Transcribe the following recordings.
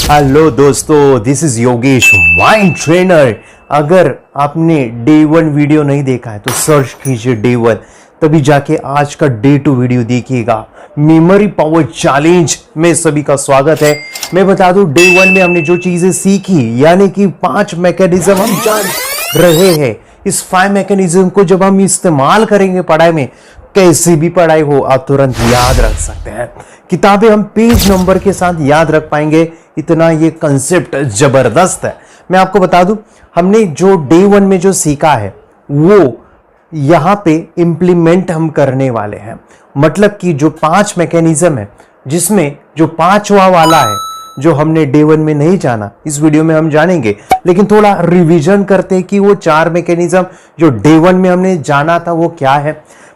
Hello दोस्तों, this is Yogesh mind trainer. अगर आपने डे 1 वीडियो नहीं देखा है तो सर्च कीजिए डे 1, तभी जाके आज का डे 2 वीडियो देखिएगा। मेमोरी पावर चैलेंज में सभी का स्वागत है। मैं बता दूं, डे 1 में हमने जो चीजें सीखी, यानी कि 5 मैकेनिज्म हम जान रहे हैं। इस 5 मैकेनिज्म को जब हम इस्तेमाल करेंगे पढ़ाई में, कैसी भी पढ़ाई हो आप तुरंत याद रख सकते हैं। किताबें हम पेज नंबर के साथ याद रख पाएंगे, इतना ये कंसेप्ट जबरदस्त है। मैं आपको बता दूं, हमने जो डे 1 में जो सीखा है वो यहां पे इंप्लीमेंट हम करने वाले हैं। मतलब कि जो 5 मैकेनिज्म है, जिसमें जो 5वां वाला है जो हमने डे 1 में नहीं जाना, इस वीडियो में हम जानेंगे। लेकिन थोड़ा रिवीजन करते हैं कि वो 4 मैकेनिज्म जो डे 1 में हमने जाना था वो क्या है।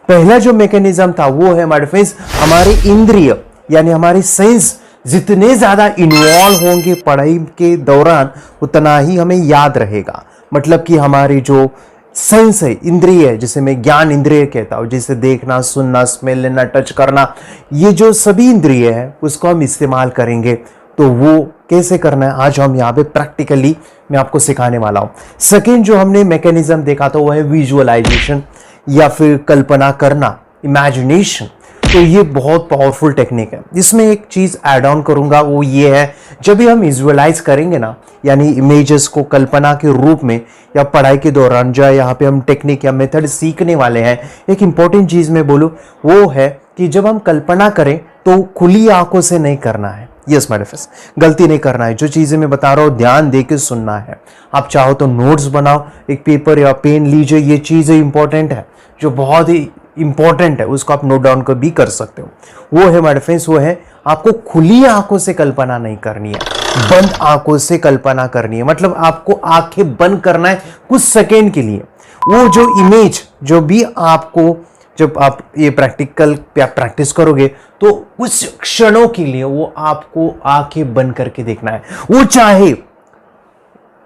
पहला जो मैकेनिज्म था वो है हमारे फ्रेंड्स, हमारे इंद्रिय यानी हमारी सेंस जितने ज्यादा इन्वॉल्व होंगे पढ़ाई के दौरान, उतना ही हमें याद रहेगा। मतलब कि हमारी जो सेंस है, इंद्रिय है, जिसे मैं ज्ञान इंद्रिय कहता हूं, जिसे देखना, सुनना, स्मेल लेना, टच करना, ये जो सभी इंद्रिय है उसको हम इस्तेमाल करेंगे। तो वो कैसे करना है आज हम यहाँ पे प्रैक्टिकली मैं आपको सिखाने वाला हूं। सेकेंड जो हमने मैकेनिज्म देखा था वो है विजुअलाइजेशन या फिर कल्पना करना, इमेजिनेशन। तो ये बहुत पावरफुल टेक्निक है। इसमें एक चीज ऐड ऑन करूंगा, वो ये है, जब भी हम विजुअलाइज करेंगे ना, यानी इमेजेस को कल्पना के रूप में, या पढ़ाई के दौरान जो यहाँ पे हम टेक्निक या मेथड सीखने वाले हैं, एक इंपॉर्टेंट चीज मैं बोलूं वो है कि जब हम कल्पना करें तो खुली आंखों से नहीं करना है। यस माय फ्रेंड्स, गलती नहीं करना है। जो चीजें मैं बता रहा हूं ध्यान दे के सुनना है। आप चाहो तो नोट्स बनाओ, एक पेपर या पेन लीजिए, ये चीजें इंपॉर्टेंट है, जो बहुत ही इंपॉर्टेंट है, उसको आप नोट डाउन कर भी कर सकते हो। वो है माय फ्रेंड्स, वो है आपको खुली आंखों से कल्पना नहीं करनी है, बंद आंखों से कल्पना करनी है। मतलब आपको आंखें बंद करना है कुछ सेकेंड के लिए। वो जो इमेज जो भी आपको, जब आप ये प्रैक्टिस करोगे तो कुछ क्षणों के लिए वो आपको आंखें बंद करके देखना है। वो चाहे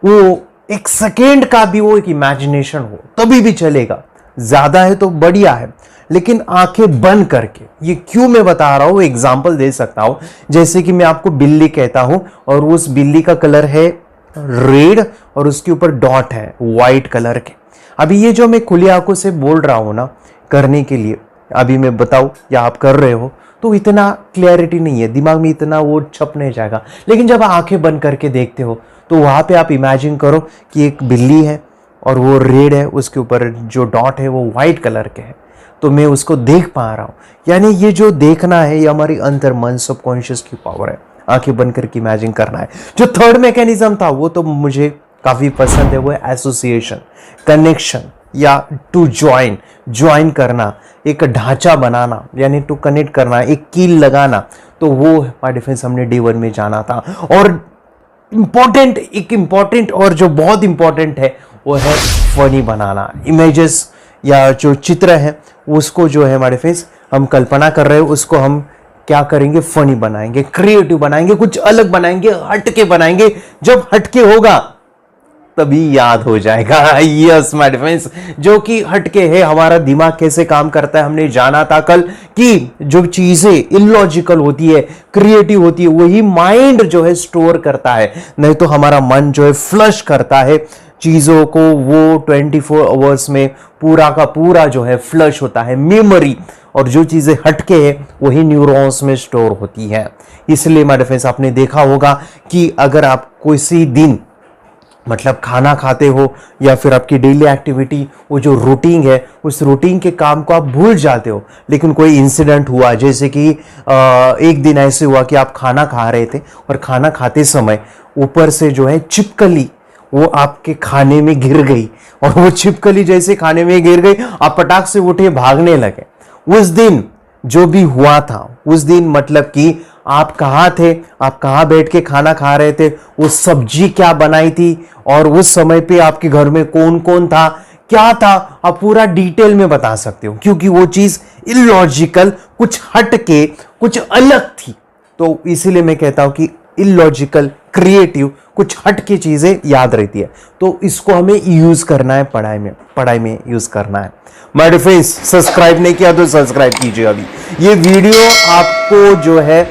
वो एक सेकेंड का भी वो एक इमेजिनेशन हो तभी भी चलेगा, ज्यादा है तो बढ़िया है, लेकिन आंखें बंद करके। ये क्यों मैं बता रहा हूं, एग्जांपल दे सकता हूं। जैसे कि मैं आपको बिल्ली कहता हूं और उस बिल्ली का कलर है रेड और उसके ऊपर डॉट है व्हाइट कलर के। अभी ये जो मैं खुली आंखों से बोल रहा हूं ना करने के लिए, अभी मैं बताऊं या आप कर रहे हो तो इतना क्लैरिटी नहीं है, दिमाग में इतना वो छप नहीं जाएगा। लेकिन जब आंखें बंद करके देखते हो तो वहां पे आप इमेजिन करो कि एक बिल्ली है और वो रेड है, उसके ऊपर जो डॉट है वो व्हाइट कलर के है, तो मैं उसको देख पा रहा हूं। यानी ये जो देखना है ये हमारी अंतर मन सबकॉन्शियस की पावर है, आंखें बंद करके इमेजिन करना है। जो थर्ड मैकेनिज्म था वो तो मुझे काफी पसंद है, वो है एसोसिएशन, कनेक्शन या टू ज्वाइन करना, एक ढांचा बनाना, यानी टू कनेक्ट करना, एक कील लगाना। तो वो हमारे डिफेंस हमने डे 1 में जाना था। और इंपॉर्टेंट और जो बहुत इंपॉर्टेंट है वो है फनी बनाना। इमेजेस या जो चित्र है उसको जो है हमारे फेस हम कल्पना कर रहे हो उसको हम क्या करेंगे, फनी बनाएंगे, क्रिएटिव बनाएंगे, कुछ अलग बनाएंगे, हटके बनाएंगे। जब हटके होगा तभी याद हो जाएगा। यस माय फ्रेंड्स, जो कि हटके है, हमारा दिमाग कैसे काम करता है हमने जाना था कल कि जो चीजें इलॉजिकल होती है, क्रिएटिव होती है, वही माइंड जो है स्टोर करता है। नहीं तो हमारा मन जो है फ्लश करता है चीजों को, वो 24 आवर्स में पूरा का पूरा जो है फ्लश होता है मेमोरी। और जो चीजें हटके है वही न्यूरॉन्स में स्टोर होती है। इसलिए माय फ्रेंड्स, आपने देखा होगा कि अगर आप किसी दिन मतलब खाना खाते हो या फिर आपकी डेली एक्टिविटी, वो जो रूटीन है, उस रूटीन के काम को आप भूल जाते हो, लेकिन कोई इंसिडेंट हुआ, जैसे कि एक दिन ऐसे हुआ कि आप खाना खा रहे थे और खाना खाते समय ऊपर से जो है छिपकली वो आपके खाने में गिर गई, और वो छिपकली जैसे खाने में गिर गई आप पटाख से उठे भागने लगे। उस दिन जो भी हुआ था, उस दिन मतलब कि आप कहाँ थे, आप कहाँ बैठ के खाना खा रहे थे, वो सब्जी क्या बनाई थी, और उस समय पे आपके घर में कौन कौन था, क्या था, आप पूरा डिटेल में बता सकते हो, क्योंकि वो चीज इलॉजिकल, कुछ हट के, कुछ अलग थी। तो इसीलिए मैं कहता हूं कि इलॉजिकल, क्रिएटिव, कुछ हट के चीजें याद रहती है। तो इसको हमें यूज करना है पढ़ाई में यूज करना है। माय डियर फ्रेंड्स, सब्सक्राइब नहीं किया तो सब्सक्राइब कीजिए। अभी ये वीडियो आपको जो है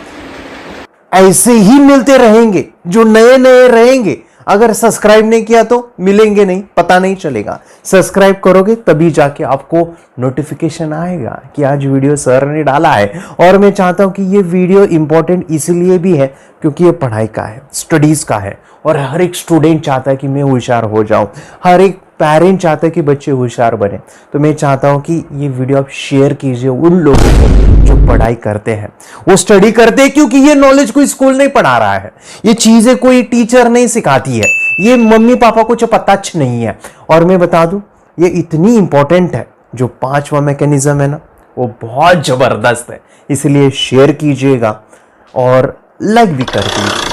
ऐसे ही मिलते रहेंगे, जो नए नए रहेंगे। अगर सब्सक्राइब नहीं किया तो मिलेंगे नहीं, पता नहीं चलेगा। सब्सक्राइब करोगे तभी जाके आपको नोटिफिकेशन आएगा कि आज वीडियो सर ने डाला है। और मैं चाहता हूं कि ये वीडियो इंपॉर्टेंट इसलिए भी है क्योंकि ये पढ़ाई का है, स्टडीज का है, और हर एक स्टूडेंट चाहता है कि मैं होशियार हो जाऊं, हर एक पेरेंट चाहता है कि बच्चे होशियार बने। तो मैं चाहता हूं कि ये वीडियो आप शेयर कीजिए उन लोगों को जो पढ़ाई करते हैं, वो स्टडी करते हैं, क्योंकि ये नॉलेज कोई स्कूल नहीं पढ़ा रहा है, ये चीजें कोई टीचर नहीं सिखाती है, ये मम्मी पापा को जो पता नहीं है। और मैं बता दूं, ये इतनी इंपॉर्टेंट है। जो 5वां मैकेनिज्म है ना, वो बहुत जबरदस्त है, इसलिए शेयर कीजिएगा और लाइक भी कर दीजिए।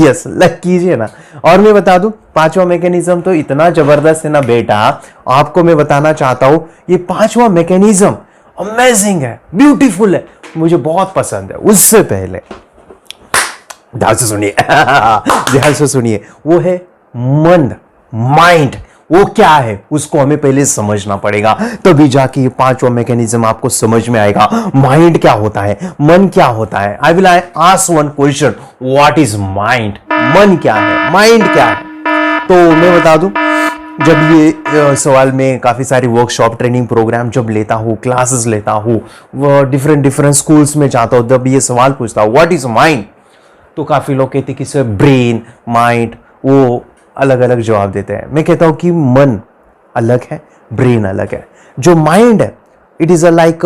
यस, लाइक कीजिए ना। और मैं बता दूं, 5वां मैकेनिज्म तो इतना जबरदस्त है ना बेटा, आपको मैं बताना चाहता हूं, ये 5वां मैकेनिज्म अमेजिंग है, ब्यूटीफुल है, मुझे बहुत पसंद है। उससे पहले ध्यान से सुनिए ध्यान से सुनिए, वो है मन, माइंड। वो क्या है उसको हमें पहले समझना पड़ेगा, तभी जाके ये 5वां मैकेनिज्म आपको समझ में आएगा। माइंड क्या होता है, मन क्या होता है। I will ask one question, what is mind? मन क्या है, माइंड क्या है? तो मैं बता दूं, जब ये सवाल में काफी सारी वर्कशॉप, ट्रेनिंग प्रोग्राम जब लेता हूँ, क्लासेस लेता हूँ, वो डिफरेंट स्कूल्स में जाता हूँ, जब ये सवाल पूछता हूँ व्हाट इज माइंड, तो काफी लोग कहते हैं कि सर ब्रेन, माइंड, वो अलग अलग जवाब देते हैं। मैं कहता हूं कि मन अलग है, ब्रेन अलग है। जो माइंड है, इट इज लाइक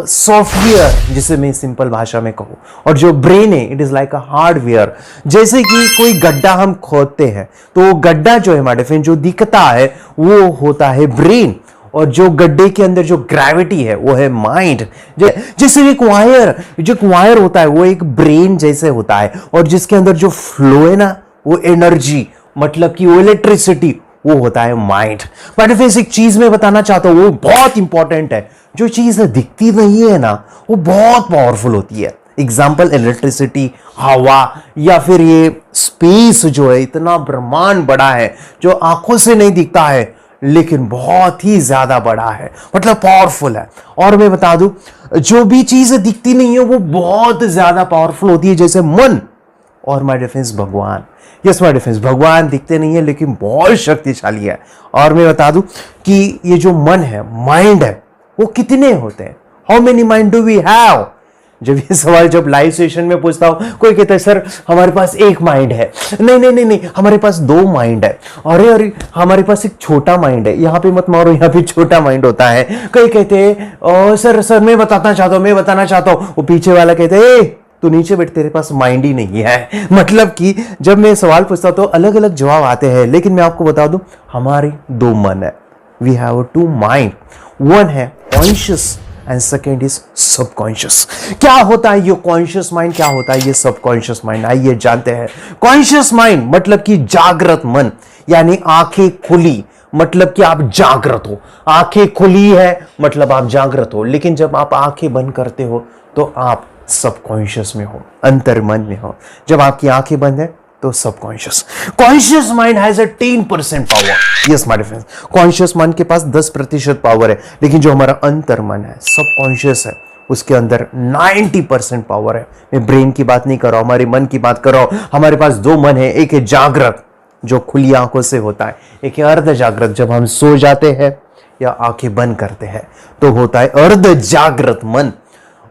सॉफ्टवेयर, जिसे मैं सिंपल भाषा में कहूं, और जो ब्रेन है, it is like a hardware. जैसे कि कोई गड्ढा हम खोदते हैं, तो वो गड्ढा जो है हमारे फ्रेंड, जो दिखता है वो होता है ब्रेन, और जो गड्ढे के अंदर जो ग्रेविटी है वो है माइंड। जैसे एक वायर होता है, वो एक ब्रेन जैसे होता है, और जिसके अंदर जो फ्लो है ना, वो एनर्जी, मतलब कि वो इलेक्ट्रिसिटी, वो होता है माइंड। बट फिर एक चीज मैं बताना चाहता हूं, वो बहुत इंपॉर्टेंट है। जो चीज दिखती नहीं है ना, वो बहुत पावरफुल होती है। एग्जाम्पल, इलेक्ट्रिसिटी, हवा, या फिर ये स्पेस जो है, इतना ब्रह्मांड बड़ा है जो आंखों से नहीं दिखता है, लेकिन बहुत ही ज्यादा बड़ा है, मतलब पावरफुल है। और मैं बता दूं, जो भी चीज दिखती नहीं है वो बहुत ज्यादा पावरफुल होती है, जैसे मन और माय डिफेंस भगवान। यस माय डिफेंस, भगवान दिखते नहीं है लेकिन बहुत शक्तिशाली है। और मैं बता दूं कि ये जो मन है, माइंड है, वो कितने होते हैं, how many mind do we have? जब ये सवाल जब लाइव सेशन में पूछता हूं, कोई कहता है सर हमारे पास एक माइंड है, नहीं, हमारे पास 2 माइंड है, अरे हमारे पास एक छोटा माइंड है, यहां पे मत मारो, यहां पे छोटा माइंड होता है। कई कहते हैं सर मैं बताना चाहता हूं, वो पीछे वाला कहते हैं तो नीचे बैठ, तेरे पास माइंड ही नहीं है। मतलब कि जब मैं सवाल पूछता तो अलग अलग जवाब आते हैं, लेकिन मैं आपको बता दूं, हमारी 2 मन है, वी हैव 2 माइंड। वन है conscious and second is subconscious. क्या होता है ये कॉन्शियस माइंड, क्या होता है ये सबकॉन्शियस माइंड, आइए जानते हैं। कॉन्शियस माइंड मतलब कि जागृत मन, यानी आंखें खुली, मतलब कि आप जागृत हो। आंखें खुली है मतलब आप जागृत हो, लेकिन जब आप आंखें बंद करते हो तो आप सबकॉन्शियस में हो, अंतर मन में हो। जब आपकी आंखें बंद है तो subconscious. Conscious mind has 10% power. Yes my friends, conscious mind के पास 10% पावर है, लेकिन जो हमारा अंतर मन है, सबकॉन्शियस है, उसके अंदर 90% पावर है। मैं ब्रेन की बात नहीं कर रहा हूं, हमारे मन की बात कर रहा हूं। हमारे पास 2 मन है, एक है जागृत जो खुली आंखों से होता है, एक है अर्ध जागृत जब हम सो जाते हैं या आंखें बंद करते हैं तो होता है अर्ध जागृत मन।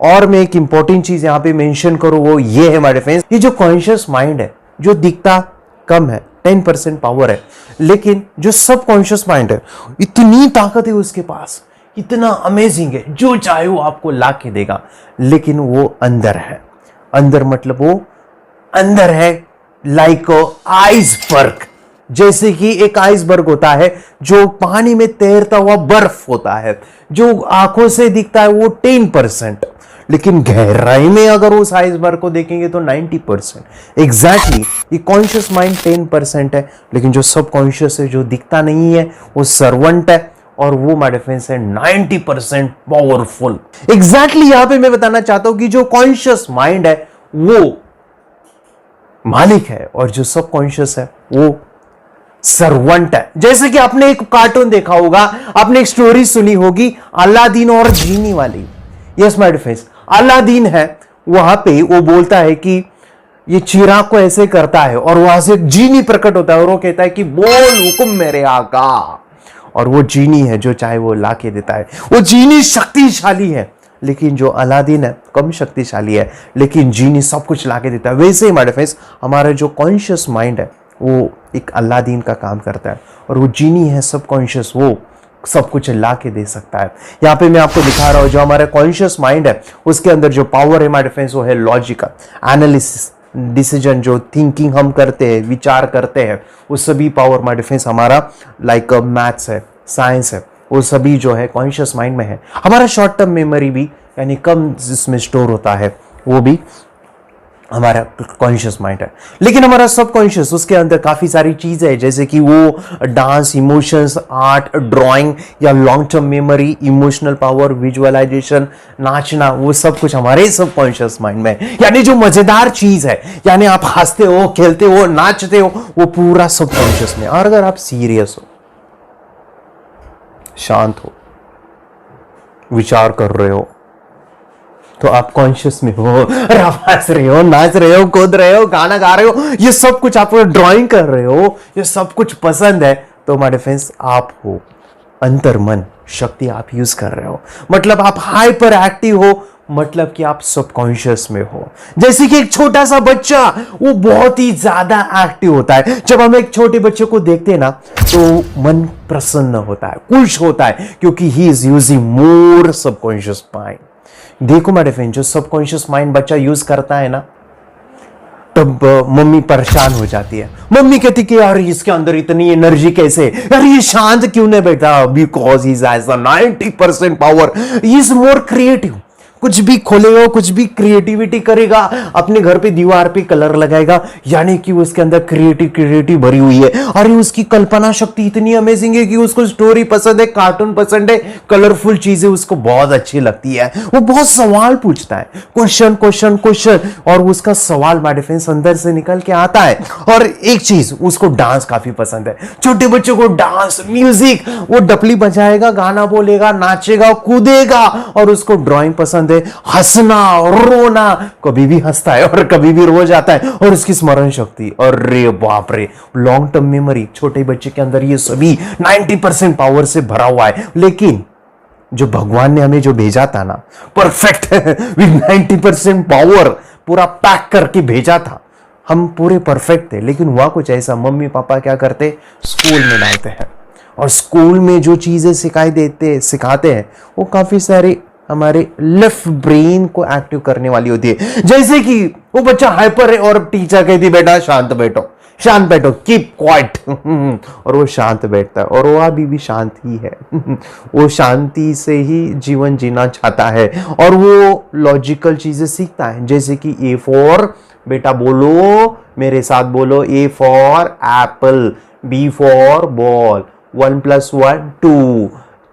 और मैं एक इंपॉर्टेंट चीज यहां पे मेंशन करूं, वो ये है हमारे फ्रेंड्स, ये जो कॉन्शियस माइंड है, जो दिखता कम है, 10% पावर है, लेकिन जो सबकॉन्शियस माइंड है, इतनी ताकत है उसके पास, इतना अमेजिंग है, जो चाहे वो आपको ला के देगा, लेकिन वो अंदर है। अंदर मतलब वो अंदर है, लाइक आइसबर्ग। जैसे कि एक आइसबर्ग होता है जो पानी में तैरता हुआ बर्फ होता है, जो आंखों से दिखता है वो 10%, लेकिन गहराई में अगर उस आइसबर्ग को देखेंगे तो 90%। एग्जैक्टली, ये कॉन्शियस माइंड 10% है, लेकिन जो सबकॉन्शियस है, जो दिखता नहीं है, वो सर्वेंट है, और वो माय डिफेंस है 90% पावरफुल। एग्जैक्टली यहां पे मैं बताना चाहता हूं कि जो कॉन्शियस माइंड है वो मालिक है, और जो सबकॉन्शियस है वो सर्वेंट है। जैसे कि आपने एक कार्टून देखा होगा, आपने एक स्टोरी सुनी होगी, अलादीन और जीनी वाली। यस माय डिफेंस, अलादीन है, वहां पे वो बोलता है कि ये चिराग को ऐसे करता है, और वहां से जीनी प्रकट होता है और वो कहता है कि बोल हुकुम मेरे आका, और वो जीनी है जो चाहे वो ला के देता है। वो जीनी शक्तिशाली है, लेकिन जो अलादीन है कम शक्तिशाली है, लेकिन जीनी सब कुछ ला के देता है। वैसे ही हमारे फ्रेंड्स, हमारा जो कॉन्शियस माइंड है वो एक अलादीन का काम करता है, और वो जीनी है सबकॉन्शियस, वो सब कुछ ला के दे सकता है। यहाँ पे मैं आपको दिखा रहा हूँ, जो हमारा कॉन्शियस माइंड है उसके अंदर जो पावर है हमारे फ्रेंड्स, वो है लॉजिकल एनालिसिस, डिसीजन, जो थिंकिंग हम करते हैं, विचार करते हैं, वो सभी पावर हमारे फ्रेंड्स हमारा लाइक मैथ्स है, साइंस है, वो सभी जो है कॉन्शियस माइंड में है। हमारा शॉर्ट टर्म मेमोरी भी यानी कम जिसमें स्टोर होता है, वो भी हमारा कॉन्शियस माइंड है। लेकिन हमारा सबकॉन्शियस, उसके अंदर काफी सारी चीजें हैं, जैसे कि वो डांस, इमोशंस, आर्ट, ड्राइंग, या long term memory, emotional power, visualization, नाचना, वो सब कुछ हमारे सबकॉन्शियस माइंड में है। यानी जो मजेदार चीज है, यानी आप हंसते हो, खेलते हो, नाचते हो, वो पूरा सबकॉन्शियस में। और अगर आप सीरियस हो, शांत हो, विचार कर रहे हो, तो आप कॉन्शियस में हो, और आप हंस रहे हो, नाच रहे हो, कूद रहे हो, गाना गा रहे हो, ये सब कुछ आप ड्राइंग कर रहे हो, ये सब कुछ पसंद है, तो हमारे फ्रेंड्स आप हो, अंतर मन शक्ति आप यूज कर रहे हो, मतलब आप हाइपर एक्टिव हो, मतलब कि आप सबकॉन्शियस में हो। जैसे कि एक छोटा सा बच्चा, वो बहुत ही ज्यादा एक्टिव होता है। जब हम एक छोटे बच्चे को देखते हैं ना, तो मन प्रसन्न होता है, खुश होता है, क्योंकि he is using more subconscious mind. देखो मेरे फ्रेंड, जो सबकॉन्शियस माइंड बच्चा यूज करता है ना, तब मम्मी परेशान हो जाती है। मम्मी कहती कि यार इसके अंदर इतनी एनर्जी कैसे, यार ये शांत क्यों नहीं बैठा? Because is as 90% power, is more creative. कुछ भी खोलेगा, कुछ भी क्रिएटिविटी करेगा, अपने घर पे दीवार पे कलर लगाएगा, यानी कि उसके अंदर क्रिएटिव भरी हुई है। और उसकी कल्पना शक्ति इतनी अमेजिंग है कि उसको स्टोरी पसंद है, कार्टून पसंद है, कलरफुल चीजें उसको बहुत अच्छी लगती है। वो बहुत सवाल पूछता है, क्वेश्चन, और उसका सवाल बाय डिफरेंस अंदर से निकल के आता है। और एक चीज, उसको डांस काफी पसंद है। छोटे बच्चों को डांस, म्यूजिक, वो डपली बजाएगा, गाना बोलेगा, नाचेगा, कूदेगा, और उसको ड्राइंग पसंद है, हंसना, रोना, कभी भी हंसता है और कभी भी रो जाता है। और उसकी स्मरण शक्ति, अरे बाप रे, लॉन्ग टर्म मेमोरी, छोटे बच्चे के अंदर ये सभी 90% पावर से भरा हुआ है। लेकिन जो भगवान ने हमें जो भेजा था ना, परफेक्ट विद 90% पावर, पूरा पैक करके भेजा था, हम पूरे परफेक्ट थे। लेकिन हुआ कुछ ऐसा, मम्मी पापा क्या करते, स्कूल में डालते हैं, और स्कूल में जो चीजें सिखाते हैं, वो काफी सारी हमारे लेफ्ट ब्रेन को एक्टिव करने वाली होती है। जैसे कि वो बच्चा हाइपर है और टीचर कहती बेटा शांत बैठो, कीप क्वाइट, और वो शांत बैठता है, और वो अभी भी शांत ही है। वो शांति से ही जीवन जीना चाहता है, और वो लॉजिकल चीजें सीखता है। जैसे कि ए फॉर, बेटा बोलो मेरे साथ, बोलो, A for apple, B for ball, 1 + 1 2,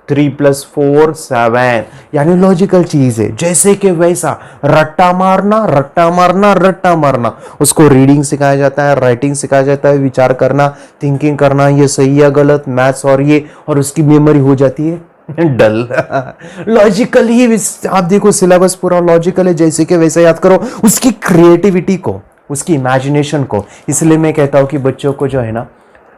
3 + 4 7, यानी लॉजिकल चीज है। जैसे कि वैसा रट्टा मारना, उसको रीडिंग सिखाया जाता है, राइटिंग सिखाया जाता है, विचार करना, थिंकिंग करना, ये सही या गलत, मैथ्स, और उसकी मेमोरी हो जाती है डल। लॉजिकल ही आप देखो, सिलेबस पूरा लॉजिकल है, जैसे कि वैसा याद करो। उसकी क्रिएटिविटी को, उसकी इमेजिनेशन को, इसलिए मैं कहता हूं कि बच्चों को जो है ना,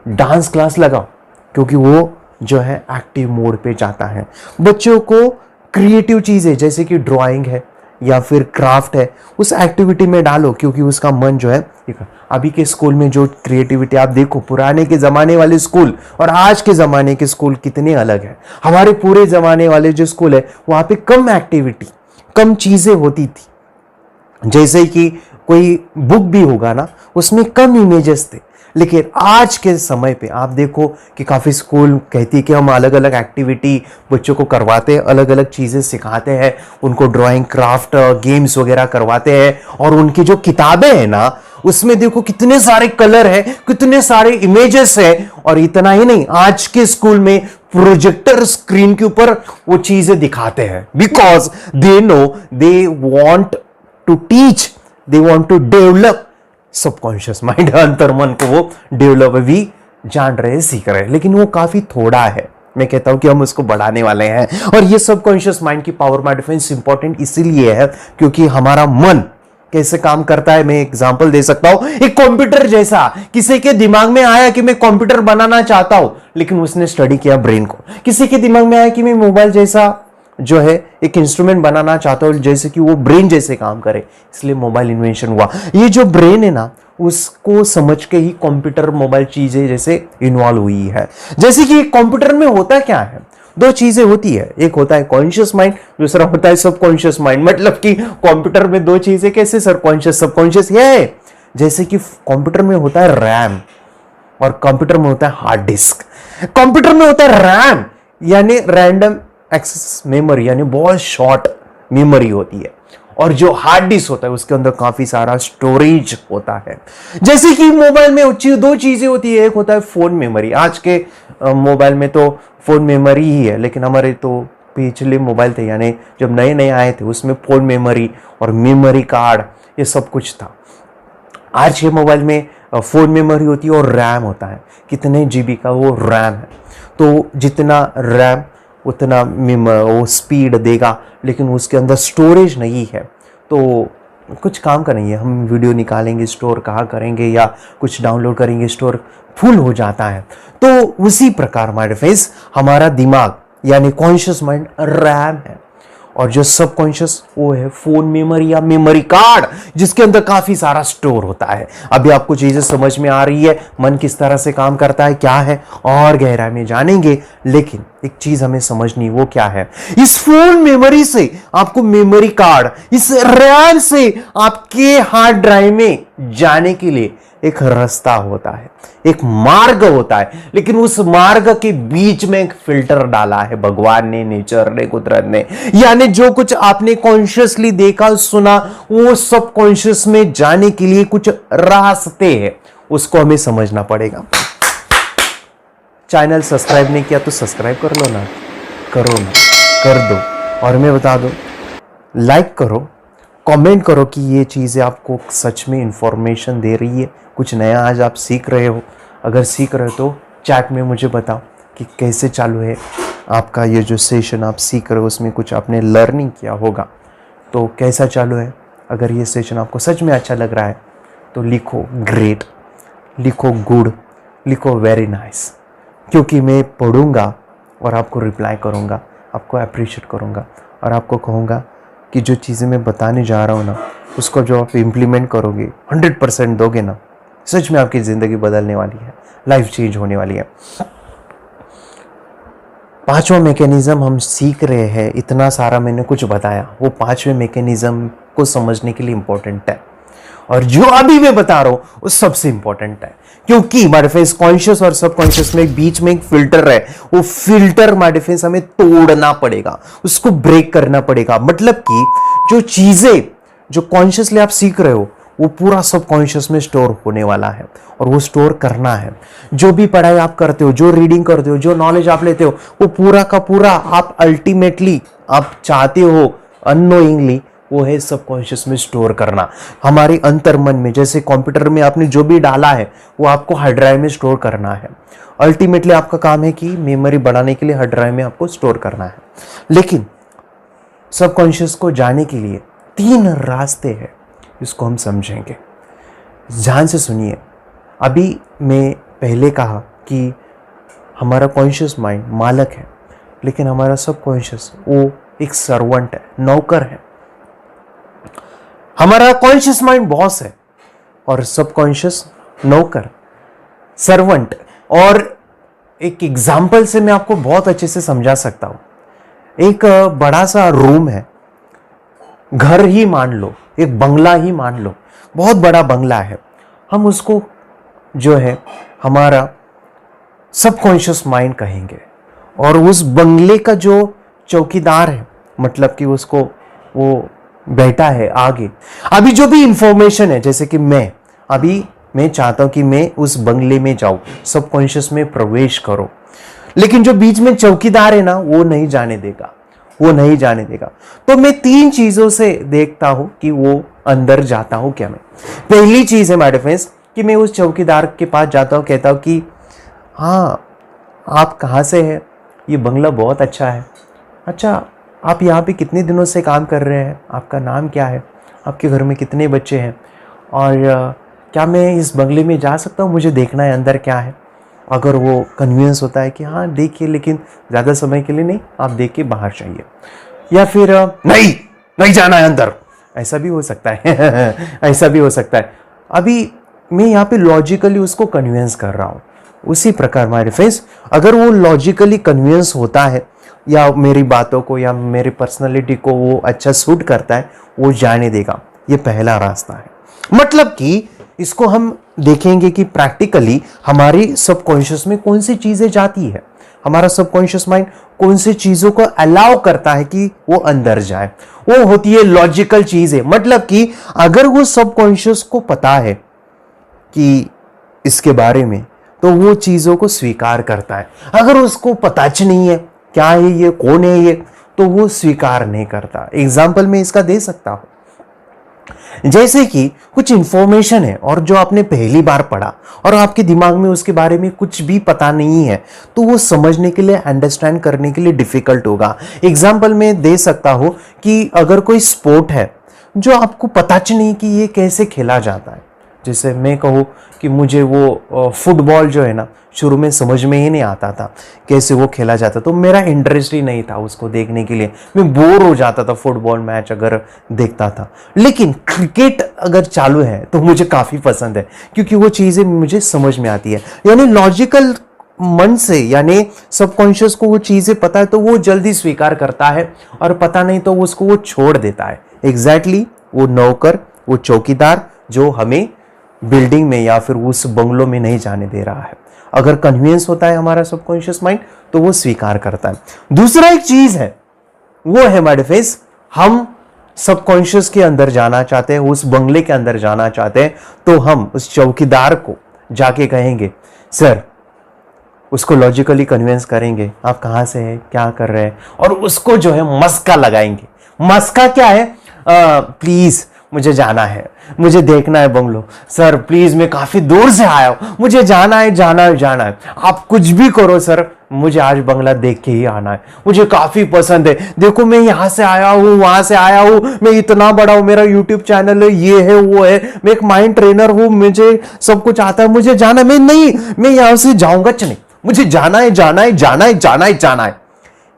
डांस क्लास लगाओ, क्योंकि वो जो है एक्टिव मोड पे जाता है। बच्चों को क्रिएटिव चीजें जैसे कि ड्राइंग है या फिर क्राफ्ट है, उस एक्टिविटी में डालो, क्योंकि उसका मन जो है, अभी के स्कूल में जो क्रिएटिविटी आप देखो, पुराने के जमाने वाले स्कूल और आज के जमाने के स्कूल कितने अलग है। हमारे पूरे जमाने वाले जो स्कूल है, वहां पे कम एक्टिविटी, कम चीजें होती थी। जैसे कि कोई बुक भी होगा ना, उसमें कम इमेजेस थे। लेकिन आज के समय पे आप देखो कि काफ़ी स्कूल कहती कि हम अलग अलग एक्टिविटी बच्चों को करवाते हैं, अलग अलग चीज़ें सिखाते हैं, उनको ड्राइंग, क्राफ्ट, गेम्स वगैरह करवाते हैं। और उनकी जो किताबें हैं ना, उसमें देखो कितने सारे कलर है, कितने सारे इमेजेस है। और इतना ही नहीं, आज के स्कूल में प्रोजेक्टर स्क्रीन के ऊपर वो चीज़ें दिखाते हैं, because they know, they want to teach, they want to develop subconscious mind, अंतर मन को वो डेवलप भी जान रहे, सीख रहे हैं। लेकिन वो काफी थोड़ा है, मैं कहता हूं कि हम उसको बढ़ाने वाले हैं। और ये सबकॉन्शियस माइंड की पावर माय डिफेंस इंपॉर्टेंट इसीलिए है क्योंकि हमारा मन कैसे काम करता है, मैं एग्जांपल दे सकता हूं। एक कंप्यूटर जैसा किसी के दिमाग में आया कि मैं कंप्यूटर बनाना चाहता हूं, लेकिन उसने स्टडी किया ब्रेन को। किसी के दिमाग में आया कि मैं मोबाइल जैसा जो है एक इंस्ट्रूमेंट बनाना चाहता हूं जैसे कि वो ब्रेन जैसे काम करे, इसलिए मोबाइल इन्वेंशन हुआ। ये जो ब्रेन है ना, उसको समझ के ही कंप्यूटर मोबाइल चीजें जैसे इन्वॉल्व हुई है। जैसे कि कंप्यूटर में होता क्या है, दो चीजें होती है, एक होता है कॉन्शियस माइंड, दूसरा होता है सबकॉन्शियस माइंड। मतलब कि कंप्यूटर में दो चीजें कैसे सर, कॉन्शियस सबकॉन्शियस है। जैसे कि कंप्यूटर में होता है रैम और कंप्यूटर में होता है हार्ड डिस्क। कंप्यूटर में होता है रैम यानी रैंडम एक्सेस मेमोरी, यानी बहुत शॉर्ट मेमोरी होती है, और जो हार्ड डिस्क होता है उसके अंदर काफी सारा स्टोरेज होता है। जैसे कि मोबाइल में दो चीजें होती है, एक होता है फोन मेमोरी। आज के मोबाइल में तो फोन मेमोरी ही है, लेकिन हमारे तो पिछले मोबाइल थे यानी जब नए नए आए थे उसमें फोन मेमोरी और मेमोरी कार्ड ये सब कुछ था। आज के मोबाइल में फोन मेमोरी होती है और रैम होता है, कितने जीबी का वो रैम है। तो जितना रैम उतना वो स्पीड देगा, लेकिन उसके अंदर स्टोरेज नहीं है, तो कुछ काम का नहीं है। हम वीडियो निकालेंगे स्टोर कहाँ करेंगे या कुछ डाउनलोड करेंगे स्टोर फुल हो जाता है। तो उसी प्रकार माय डिफेंस हमारा दिमाग यानी कॉन्शियस माइंड रैम है, और जो सबकॉन्शियस वो है फोन मेमोरी या मेमोरी कार्ड, जिसके अंदर काफी सारा स्टोर होता है। अभी आपको चीजें समझ में आ रही है, मन किस तरह से काम करता है, क्या है, और गहराई में जानेंगे। लेकिन एक चीज हमें समझनी, वो क्या है, इस फोन मेमोरी से आपको मेमोरी कार्ड, इस रैम से आपके हार्ड ड्राइव में जाने के लिए एक रास्ता होता है, एक मार्ग होता है। लेकिन उस मार्ग के बीच में एक फिल्टर डाला है भगवान ने, नेचर ने, कुदरत ने। यानी जो कुछ आपने कॉन्शियसली देखा सुना, वो सब कॉन्शियस में जाने के लिए कुछ रास्ते हैं, उसको हमें समझना पड़ेगा। चैनल सब्सक्राइब नहीं किया तो सब्सक्राइब कर लो ना, करो ना, कर दो। और मैं बता दो, लाइक करो, कमेंट करो कि ये चीज़ें आपको सच में इंफॉर्मेशन दे रही है, कुछ नया आज आप सीख रहे हो। अगर सीख रहे हो तो चैट में मुझे बताओ कि कैसे चालू है आपका ये जो सेशन आप सीख रहे हो, उसमें कुछ आपने लर्निंग किया होगा तो कैसा चालू है। अगर ये सेशन आपको सच में अच्छा लग रहा है तो लिखो ग्रेट, लिखो गुड, लिखो वेरी नाइस, क्योंकि मैं पढ़ूंगा और आपको रिप्लाई करूंगा, आपको अप्रिशिएट करूंगा, और आपको कहूँगा कि जो चीज़ें मैं बताने जा रहा हूँ ना, उसको जो आप इम्प्लीमेंट करोगे, 100% दोगे ना, सच में आपकी ज़िंदगी बदलने वाली है, लाइफ चेंज होने वाली है। पांचवा मैकेनिज्म हम सीख रहे हैं, इतना सारा मैंने कुछ बताया, वो पांचवें मैकेनिज्म को समझने के लिए इंपॉर्टेंट है, और जो अभी मैं बता रहा हूं वो सबसे इंपॉर्टेंट है। क्योंकि माय डिफेंस कॉन्शियस और सबकॉन्शियस में बीच में एक फिल्टर है, वो फिल्टर माय डिफेंस हमें तोड़ना पड़ेगा, उसको ब्रेक करना पड़ेगा। मतलब कि जो चीजें जो कॉन्शियसली आप सीख रहे हो वो पूरा सबकॉन्शियस में स्टोर होने वाला है, और वो स्टोर करना है। जो भी पढ़ाई आप करते हो, जो रीडिंग करते हो, जो नॉलेज आप लेते हो, वो पूरा का पूरा आप अल्टीमेटली आप चाहते हो अननोइंगली, वो है सबकॉन्शियस में स्टोर करना हमारे अंतर मन में। जैसे कंप्यूटर में आपने जो भी डाला है वो आपको हार्ड ड्राइव में स्टोर करना है। अल्टीमेटली आपका काम है कि मेमोरी बढ़ाने के लिए हार्ड ड्राइव में आपको स्टोर करना है। लेकिन सबकॉन्शियस को जाने के लिए 3 रास्ते हैं, इसको हम समझेंगे। ध्यान से सुनिए। अभी मैं पहले कहा कि हमारा कॉन्शियस माइंड मालिक है, लेकिन हमारा सबकॉन्शियस वो एक सर्वेंट है, नौकर है। हमारा कॉन्शियस माइंड बॉस है और सबकॉन्शियस नौकर, सर्वेंट। और एक एग्जाम्पल से मैं आपको बहुत अच्छे से समझा सकता हूं। एक बड़ा सा रूम है, घर ही मान लो, एक बंगला ही मान लो, बहुत बड़ा बंगला है। हम उसको जो है हमारा सबकॉन्शियस माइंड कहेंगे, और उस बंगले का जो चौकीदार है, मतलब कि उसको वो बैठा है आगे। अभी जो भी इंफॉर्मेशन है, जैसे कि मैं चाहता हूं कि मैं उस बंगले में जाऊं, सबकॉन्शियस में प्रवेश करो, लेकिन जो बीच में चौकीदार है ना, वो नहीं जाने देगा, वो नहीं जाने देगा। तो मैं 3 चीजों से देखता हूं कि वो अंदर जाता हूं क्या। मैं पहली चीज है माय डिफेंस कि मैं उस चौकीदार के पास जाता हूं, कहता हूं कि हाँ आप कहाँ से हैं, ये बंगला बहुत अच्छा है। अच्छा, आप यहाँ पे कितने दिनों से काम कर रहे हैं? आपका नाम क्या है? आपके घर में कितने बच्चे हैं? और क्या मैं इस बंगले में जा सकता हूँ? मुझे देखना है अंदर क्या है। अगर वो कन्वीनियंस होता है कि हाँ देखिए, लेकिन ज़्यादा समय के लिए नहीं, आप देख के बाहर जाइए। या फिर नहीं नहीं जाना है अंदर, ऐसा भी हो सकता है ऐसा भी हो सकता है। अभी मैं यहाँ पे लॉजिकली उसको कन्विंस कर रहा हूँ। उसी प्रकार माय फ्रेंड्स, अगर वो लॉजिकली कन्विंस होता है या मेरी बातों को या मेरी पर्सनालिटी को वो अच्छा सूट करता है, वो जाने देगा। ये पहला रास्ता है। मतलब कि इसको हम देखेंगे कि प्रैक्टिकली हमारी सबकॉन्शियस में कौन सी चीजें जाती है, हमारा सबकॉन्शियस माइंड कौन सी चीजों को अलाउ करता है कि वो अंदर जाए। वो होती है लॉजिकल चीजें। मतलब कि अगर वो सबकॉन्शियस को पता है कि इसके बारे में, तो वो चीजों को स्वीकार करता है। अगर उसको पता नहीं है क्या है ये, कौन है ये, तो वो स्वीकार नहीं करता। एग्जाम्पल मैं इसका दे सकता हूं, जैसे कि कुछ इंफॉर्मेशन है और जो आपने पहली बार पढ़ा और आपके दिमाग में उसके बारे में कुछ भी पता नहीं है, तो वो समझने के लिए, अंडरस्टैंड करने के लिए डिफिकल्ट होगा। एग्जाम्पल मैं दे सकता हूं कि अगर कोई स्पोर्ट है जो आपको पता नहीं कि ये कैसे खेला जाता है, जैसे मैं कहूँ कि मुझे वो फुटबॉल जो है ना, शुरू में समझ में ही नहीं आता था कैसे वो खेला जाता, तो मेरा इंटरेस्ट ही नहीं था उसको देखने के लिए। मैं बोर हो जाता था फुटबॉल मैच अगर देखता था। लेकिन क्रिकेट अगर चालू है तो मुझे काफ़ी पसंद है, क्योंकि वो चीज़ें मुझे समझ में आती है। यानी लॉजिकल मन से, यानी सबकॉन्शियस को वो चीज़ें पता है तो वो जल्दी स्वीकार करता है, और पता नहीं तो उसको वो छोड़ देता है। एग्जैक्टली वो नौकर, वो चौकीदार जो हमें बिल्डिंग में या फिर उस बंगलों में नहीं जाने दे रहा है। अगर कन्वीनियंस होता है हमारा सबकॉन्शियस माइंड, तो वो स्वीकार करता है। दूसरा एक चीज है, वो है माय फ्रेंड्स, हम सबकॉन्शियस के अंदर जाना चाहते हैं, उस बंगले के अंदर जाना चाहते हैं, तो हम उस चौकीदार को जाके कहेंगे सर, उसको लॉजिकली कन्विंस करेंगे आप कहाँ से हैं, क्या कर रहे हैं, और उसको जो है मस्का लगाएंगे। मस्का क्या है? प्लीज मुझे जाना है, मुझे देखना है बंगलो। सर प्लीज, मैं काफी दूर से आया हूं, मुझे जाना है, जाना है, जाना है। आप कुछ भी करो सर, मुझे आज बंगला देख के ही आना है, मुझे काफी पसंद है। देखो मैं यहाँ से आया हूँ, वहां से आया हूँ, मैं इतना बड़ा हूँ, मेरा यूट्यूब चैनल है, ये है वो है, मैं एक माइंड ट्रेनर हूँ, मुझे सब कुछ आता है, मुझे जाना है। मैं यहाँ से जाऊंगा नहीं, मुझे जाना है, जाना है, जाना है, जाना है, जाना है।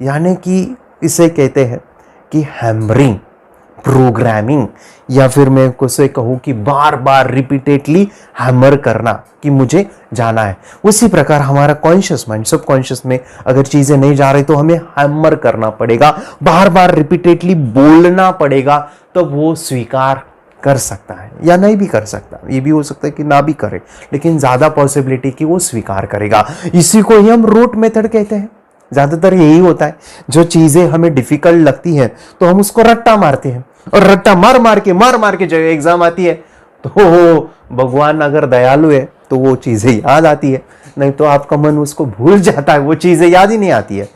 यानी कि इसे कहते हैं कि हैमरिंग, प्रोग्रामिंग, या फिर मैं उसे कहूं कि बार बार रिपीटेडली हैमर करना कि मुझे जाना है। उसी प्रकार हमारा कॉन्शियस माइंड, सबकॉन्शियस में अगर चीजें नहीं जा रही तो हमें हैमर करना पड़ेगा, बार बार रिपीटेडली बोलना पड़ेगा, तो वो स्वीकार कर सकता है या नहीं भी कर सकता। ये भी हो सकता है कि ना भी करे, लेकिन ज्यादा पॉसिबिलिटी कि वो स्वीकार करेगा। इसी को ही हम रूट मेथड कहते हैं। ज्यादातर यही होता है, जो चीजें हमें डिफिकल्ट लगती है तो हम उसको रट्टा मारते हैं, और रट्टा मार मार के जब एग्जाम आती है तो भगवान अगर दयालु है तो वो चीजें याद आती है, नहीं तो आपका मन उसको भूल जाता है, वो चीजें याद ही नहीं आती है।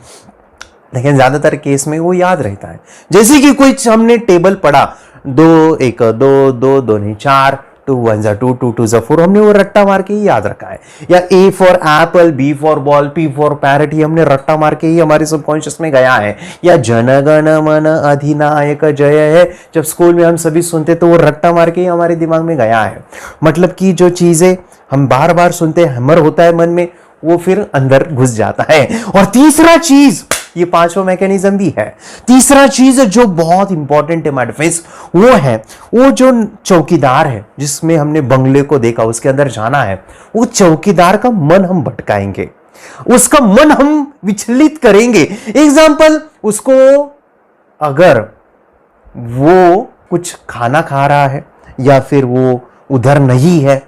लेकिन ज्यादातर केस में वो याद रहता है। जैसे कि कोई हमने टेबल पढ़ा, 2 1 2 2 2 नहीं 4, 2 1 2 2 2 4, हमने वो रट्टा मार के ही याद रखा है। या A for Apple, B for ball, P for parrot, ये हमने रट्टा मार के ही हमारे सबकॉन्शियस में गया है। या जन गण मन अधिनायक जय है, जब स्कूल में हम सभी सुनते तो वो रट्टा मार के ही हमारे दिमाग में गया है। मतलब कि जो चीजें हम बार बार सुनते, हैमर होता है मन में, वो फिर अंदर घुस जाता है। और तीसरा चीज, ये पांचवा मैकेनिज्म भी है, तीसरा चीज जो बहुत इंपॉर्टेंट है माय फ्रेंड्स, वो है वो जो चौकीदार है जिसमें हमने बंगले को देखा, उसके अंदर जाना है, वो चौकीदार का मन हम भटकाएंगे, उसका मन हम विचलित करेंगे। एग्जाम्पल, उसको अगर वो कुछ खाना खा रहा है या फिर वो उधर नहीं है,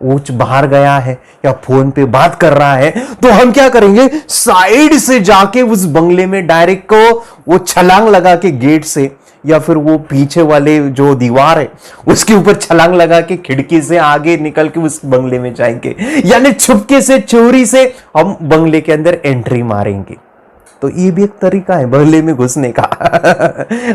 वो बाहर गया है या फोन पे बात कर रहा है, तो हम क्या करेंगे, साइड से जाके उस बंगले में डायरेक्ट को वो छलांग लगा के गेट से, या फिर वो पीछे वाले जो दीवार है उसके ऊपर छलांग लगा के खिड़की से आगे निकल के उस बंगले में जाएंगे। यानी छुपके से, चोरी से हम बंगले के अंदर एंट्री मारेंगे। तो ये भी एक तरीका है बंगले में घुसने का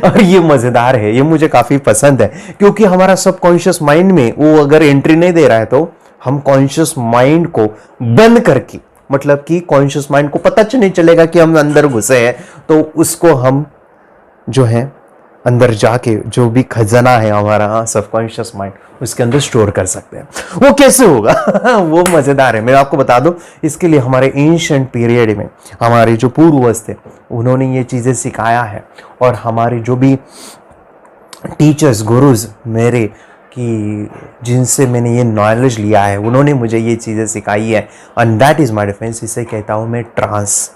और ये मजेदार है, ये मुझे काफी पसंद है, क्योंकि हमारा सबकॉन्शियस माइंड में वो अगर एंट्री नहीं दे रहा है तो हम कॉन्शियस माइंड को बंद करके मतलब कि कॉन्शियस माइंड को पता नहीं चलेगा कि हम अंदर घुसे हैं, तो उसको हम जो है अंदर जाके जो भी खजाना है हमारा सबकॉन्शियस माइंड, उसके अंदर स्टोर कर सकते हैं। वो कैसे होगा वो मजेदार है, मैं आपको बता दूं। इसके लिए हमारे एंशिएंट पीरियड में हमारे जो पूर्वज थे उन्होंने ये चीजें सिखाया है, और हमारे जो भी टीचर्स गुरुज मेरे कि जिनसे मैंने ये नॉलेज लिया है, उन्होंने मुझे ये चीज़ें सिखाई है, and that is my defence. इसे कहता हूँ मैं trance.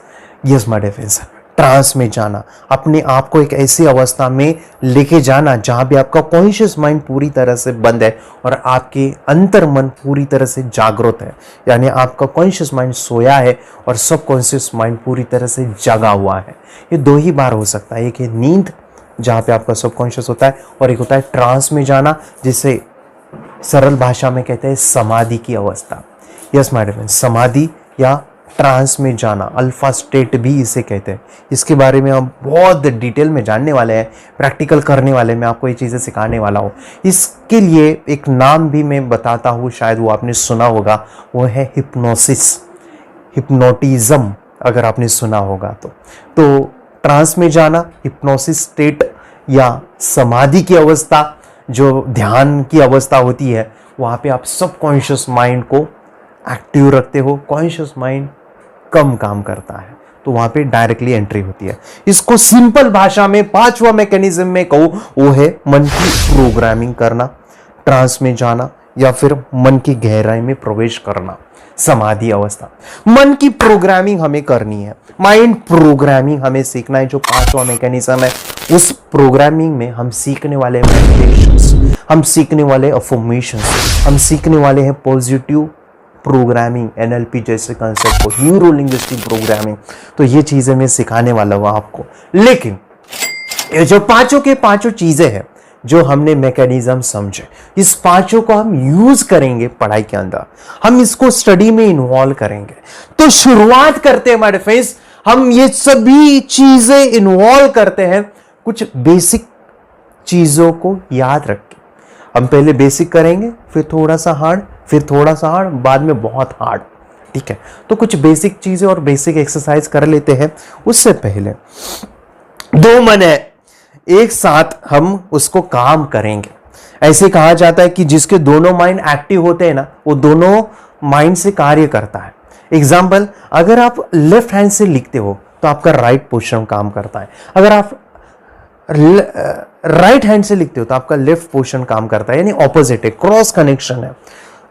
Yes my defence, trance में जाना, अपने आप को एक ऐसी अवस्था में लेके जाना जहाँ भी आपका कॉन्शियस माइंड पूरी तरह से बंद है और आपके अंतर मन पूरी तरह से जागृत है। यानी आपका कॉन्शियस माइंड सोया है और सब कॉन्शियस माइंड पूरी तरह से जगा हुआ है। ये दो ही बार हो सकता है, एक है नींद जहाँ पे आपका सबकॉन्शियस होता है, और एक होता है ट्रांस में जाना, जिसे सरल भाषा में कहते हैं समाधि की अवस्था। यस माय डियर, समाधि या ट्रांस में जाना, अल्फा स्टेट भी इसे कहते हैं। इसके बारे में हम बहुत डिटेल में जानने वाले हैं, प्रैक्टिकल करने वाले हैं, मैं आपको ये चीज़ें सिखाने वाला हूँ। इसके लिए एक नाम भी मैं बताता हूँ, शायद वो आपने सुना होगा, वो है हिप्नोसिस, हिप्नोटिज्म, अगर आपने सुना होगा तो ट्रांस में जाना, हिप्नोसिस स्टेट या समाधि की अवस्था, जो ध्यान की अवस्था होती है, वहाँ पे आप सबकॉन्शियस माइंड को एक्टिव रखते हो, कॉन्शियस माइंड कम काम करता है, तो वहाँ पे डायरेक्टली एंट्री होती है। इसको सिंपल भाषा में पांचवा मैकेनिज्म में कहूँ, वो है मन की प्रोग्रामिंग करना, ट्रांस में जाना, या फिर मन की गहराई में प्रवेश करना, समाधि अवस्था। मन की प्रोग्रामिंग हमें करनी है, माइंड प्रोग्रामिंग हमें सीखना है। जो पांचवा मैकेनिज्म है, उस प्रोग्रामिंग में हम सीखने वाले मेडिटेशंस, हम सीखने वाले अफर्मेशंस, हम सीखने वाले हैं पॉजिटिव प्रोग्रामिंग, एनएलपी जैसे कंसेप्ट को, न्यूरो लिंग्विस्टिक प्रोग्रामिंग। तो ये चीजें मैं सिखाने वाला हूं आपको। लेकिन ये जो पांचों के पांचों चीजें हैं जो हमने मैकेनिज्म समझे, इस पांचों को हम यूज करेंगे पढ़ाई के अंदर, हम इसको स्टडी में इन्वॉल्व करेंगे। तो शुरुआत करते हैं हमारे फ्रेंड्स, हम ये सभी चीजें इन्वॉल्व करते हैं कुछ बेसिक चीजों को याद रख के। हम पहले बेसिक करेंगे, फिर थोड़ा सा हार्ड, फिर थोड़ा सा हार्ड, बाद में बहुत हार्ड। ठीक है, तो कुछ बेसिक चीजें और बेसिक एक्सरसाइज कर लेते हैं। उससे पहले दो मन है, एक साथ हम उसको काम करेंगे। ऐसे कहा जाता है कि जिसके दोनों माइंड एक्टिव होते हैं ना, वो दोनों माइंड से कार्य करता है। एग्जाम्पल, अगर आप लेफ्ट हैंड से लिखते हो तो आपका राइट पोर्शन काम करता है, अगर आप राइट हैंड से लिखते हो तो आपका लेफ्ट पोर्शन काम करता है, यानी ऑपोजिट है, क्रॉस कनेक्शन है।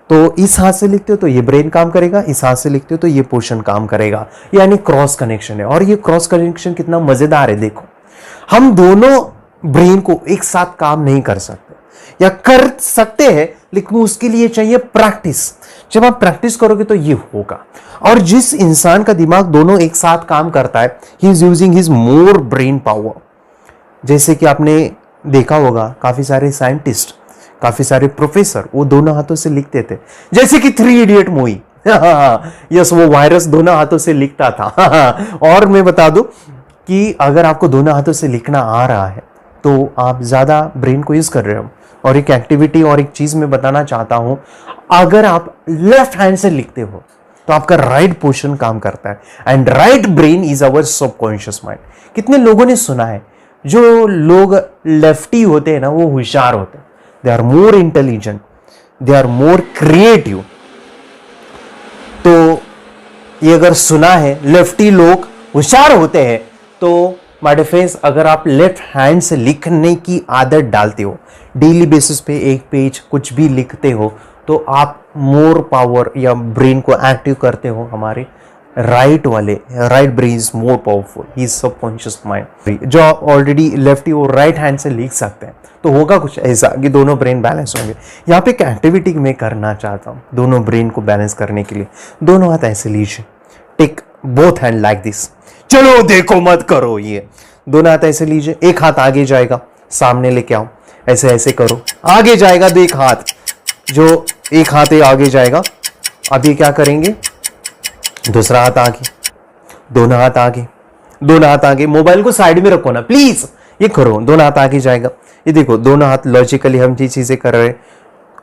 तो इस हाथ से लिखते हो तो ये ब्रेन काम करेगा, इस हाथ से लिखते हो तो ये पोर्शन काम करेगा, यानी क्रॉस कनेक्शन है। और ये क्रॉस कनेक्शन कितना मजेदार है, देखो हम दोनों ब्रेन को एक साथ काम नहीं कर सकते, या कर सकते हैं लेकिन उसके लिए चाहिए प्रैक्टिस। जब आप प्रैक्टिस करोगे तो ये होगा। और जिस इंसान का दिमाग दोनों एक साथ काम करता है, he is using his more brain power. जैसे कि आपने देखा होगा काफी सारे साइंटिस्ट, काफी सारे प्रोफेसर, वो दोनों हाथों से लिखते थे, जैसे कि 3 इडियट मूवी। यस, वो वायरस दोनों हाथों से लिखता था। और मैं बता दूं कि अगर आपको दोनों हाथों से लिखना आ रहा है तो आप ज्यादा ब्रेन को यूज कर रहे हो। और एक एक्टिविटी और एक चीज मैं बताना चाहता हूं, अगर आप लेफ्ट हैंड से लिखते हो तो आपका राइट पोर्शन काम करता है, and right brain is our subconscious mind. कितने लोगों ने सुना है जो लोग लेफ्टी होते हैं ना, वो होशियार होते हैं, they are more intelligent, they are more creative. तो ये अगर सुना है लेफ्टी लोग होशियार होते हैं, तो माय डियर फ्रेंड्स, अगर आप लेफ्ट हैंड से लिखने की आदत डालते हो, डेली बेसिस पे एक पेज कुछ भी लिखते हो, तो आप मोर पावर या ब्रेन को एक्टिव करते हो। हमारे right brain is more powerful, he subconscious mind. जो ऑलरेडी लेफ्टी और राइट हैंड से लिख सकते हैं, तो होगा कुछ ऐसा कि दोनों ब्रेन बैलेंस होंगे। यहाँ पे एक एक्टिविटी मैं करना चाहता हूँ दोनों ब्रेन को बैलेंस करने के लिए। दोनों हाथ ऐसे लीजिए, take both hand like this. चलो देखो, मत करो, ये दोनों हाथ ऐसे लीजिए, एक हाथ आगे जाएगा, सामने लेके आओ, ऐसे ऐसे करो, आगे जाएगा तो एक हाथ, जो एक हाथ आगे जाएगा। अब ये क्या करेंगे, दूसरा हाथ आगे, दोनों हाथ आगे, दोनों हाथ आगे। मोबाइल को साइड में रखो ना प्लीज, ये करो, दोनों हाथ आगे जाएगा। ये देखो, दोनों हाथ लॉजिकली हम ये चीजें कर रहे हैं।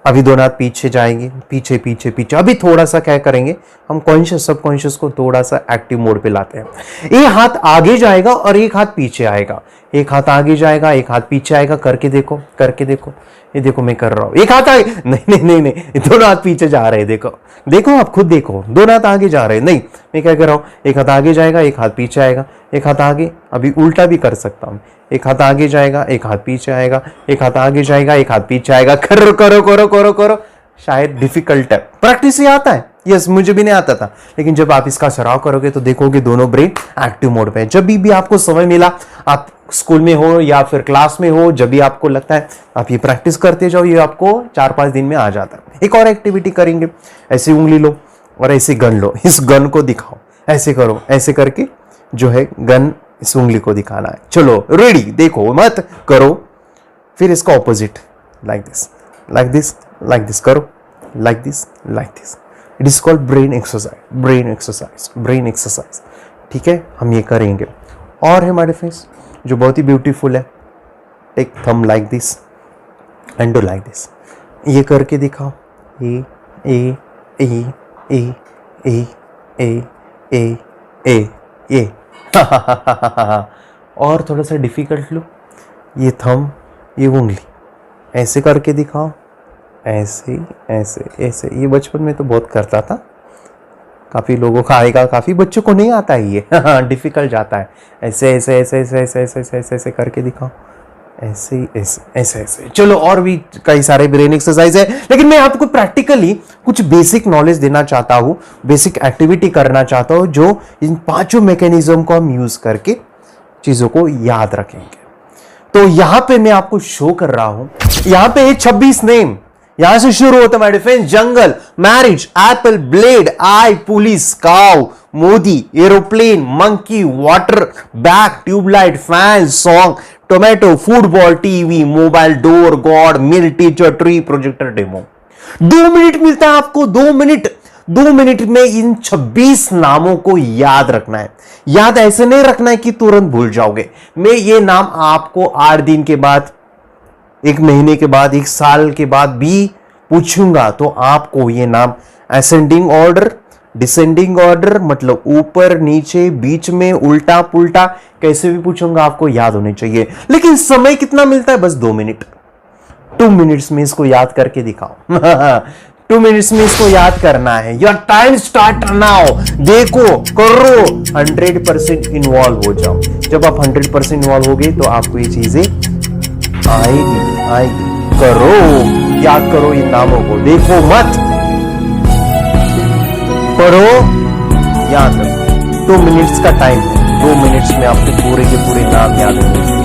अभी दोनों हाथ पीछे जाएंगे, पीछे पीछे पीछे। अभी थोड़ा सा क्या करेंगे, हम कॉन्शियस सबकॉन्शियस को थोड़ा सा एक्टिव मोड पे लाते हैं। एक हाथ आगे जाएगा और एक हाथ पीछे आएगा, एक हाथ आगे जाएगा एक हाथ पीछे आएगा। करके देखो, करके देखो। ये देखो मैं कर रहा हूं, एक हाथ आगे, नहीं नहीं नहीं नहीं, दोनों हाथ पीछे जा रहे हैं। देखो देखो, आप खुद देखो, दोनों हाथ आगे जा रहे हैं। नहीं, मैं क्या कर रहा हूं, एक हाथ आगे जाएगा एक हाथ पीछे आएगा, एक हाथ आगे। अभी उल्टा भी कर सकता हूं, एक हाथ आगे जाएगा एक हाथ पीछे आएगा, एक हाथ आगे जाएगा एक हाथ पीछे आएगा। करो करो करो करो करो। शायद डिफिकल्ट है, प्रैक्टिस से आता है। यस, मुझे भी नहीं आता था, लेकिन जब आप इसका सराव करोगे तो देखोगे दोनों ब्रेन एक्टिव मोड पे है। जब भी आपको समय मिला, आप स्कूल में हो या फिर क्लास में हो, जब भी आपको लगता है आप ये प्रैक्टिस करते जाओ, ये आपको 4-5 दिन में आ जाता है। एक और एक्टिविटी करेंगे, ऐसी उंगली लो और ऐसे गन लो, इस गन को दिखाओ, ऐसे करो, ऐसे करके जो है गन इस उंगली को दिखाना है। चलो रेडी, देखो मत करो। फिर इसका opposite, like this like this like this करो, like this like this. It is called brain exercise, brain exercise, brain exercise. ठीक है, हम ये करेंगे। और है हमारे फेस जो बहुत ही ब्यूटीफुल है, take thumb like this and do like this. ये करके दिखाओ, ए ए ए ए ए ए ए ए ए। और थोड़ा सा डिफिकल्ट लो, ये थंब ये उंगली ऐसे करके दिखाओ, ऐसे ऐसे ऐसे। ये बचपन में तो बहुत करता था, काफी लोगों का आएगा, काफी बच्चों को नहीं आता है ये, डिफिकल्ट जाता है। ऐसे ऐसे ऐसे ऐसे ऐसे ऐसे ऐसे ऐसे ऐसे करके दिखाओ, ऐसे ऐसे ऐसे ऐसे। चलो और भी कई सारे ब्रेन एक्सरसाइज है, लेकिन मैं आपको प्रैक्टिकली कुछ बेसिक नॉलेज देना चाहता हूं, बेसिक एक्टिविटी करना चाहता हूं, जो इन 5 मैकेनिज्म को हम यूज करके चीजों को याद रखेंगे। तो यहां पे मैं आपको शो कर रहा हूं, यहां पे 26 नेम यहां से शुरू होता है my defence. Jungle, marriage, apple, blade, eye, police, cow, Modi, aeroplane, monkey, water, bag, tubelight, fan, song, tomato, football, TV, mobile, door, god, mill, teacher, tree, projector, demo. 2 minute मिलता है आपको, 2 मिनट। 2 मिनट में इन 26 नामों को याद रखना है। याद ऐसे नहीं रखना है कि तुरंत भूल जाओगे। मैं ये नाम आपको 8 दिन के बाद, 1 महीने के बाद, 1 साल के बाद भी पूछूंगा, तो आपको ये नाम असेंडिंग ऑर्डर, डिसेंडिंग ऑर्डर, मतलब ऊपर नीचे, बीच में, उल्टा पुल्टा, कैसे भी पूछूंगा आपको याद होने चाहिए। लेकिन समय कितना मिलता है? बस 2 मिनट। 2 मिनट्स में इसको याद करके दिखाओ। 2 मिनट्स में इसको याद करना है। Your time start now. देखो, करो, 100% इन्वॉल्व हो जाओ। जब आप 100% इन्वॉल्व हो गए तो आपको ये चीजें आएगी आएगी। करो, याद करो इन नामों को, देखो मत, पढ़ो, याद रखो। 2 मिनट्स का टाइम है, 2 मिनट्स में आपको पूरे के पूरे नाम याद होने चाहिए।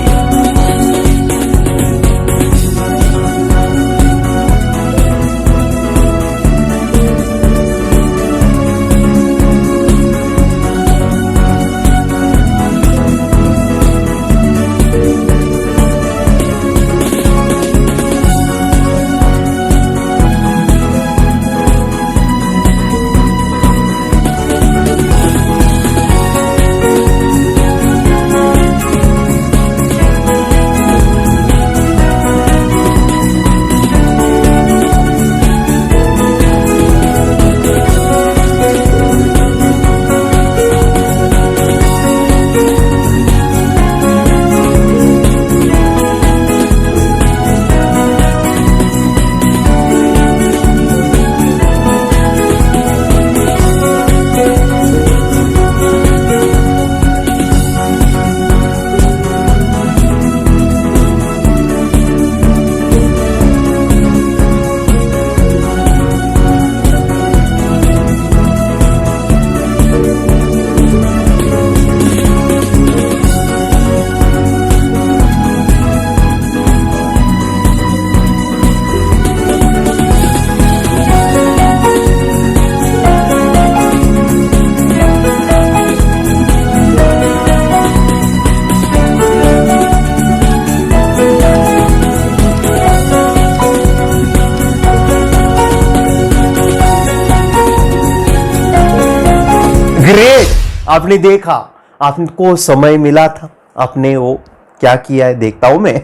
ग्रेट, आपने देखा, आपको समय मिला था, आपने वो क्या किया है देखता हूं मैं।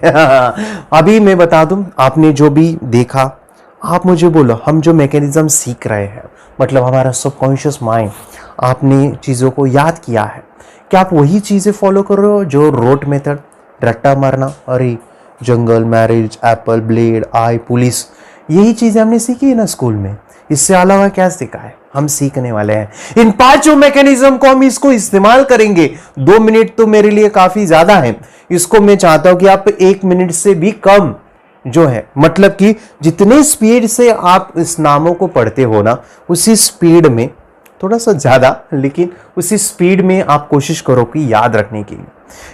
अभी मैं बता दूं, आपने जो भी देखा, आप मुझे बोलो, हम जो मैकेनिज्म सीख रहे हैं, मतलब हमारा सबकॉन्शियस माइंड, आपने चीज़ों को याद किया है, क्या आप वही चीज़ें फॉलो कर रहे हो जो रोट मेथड, रट्टा मारना, अरे जंगल, marriage, apple, blade, eye, police, यही चीज़ें हमने सीखी है ना स्कूल में। इससे अलावा क्या सीखा है? हम सीखने वाले हैं इन पांचों मैकेनिज्म को, हम इसको इस्तेमाल करेंगे। 2 मिनट तो मेरे लिए काफी ज्यादा है, इसको मैं चाहता हूं कि आप 1 मिनट से भी कम जो है, मतलब कि जितने स्पीड से आप इस नामों को पढ़ते हो ना, उसी स्पीड में, थोड़ा सा ज्यादा लेकिन उसी स्पीड में आप कोशिश करो कि याद रखने की।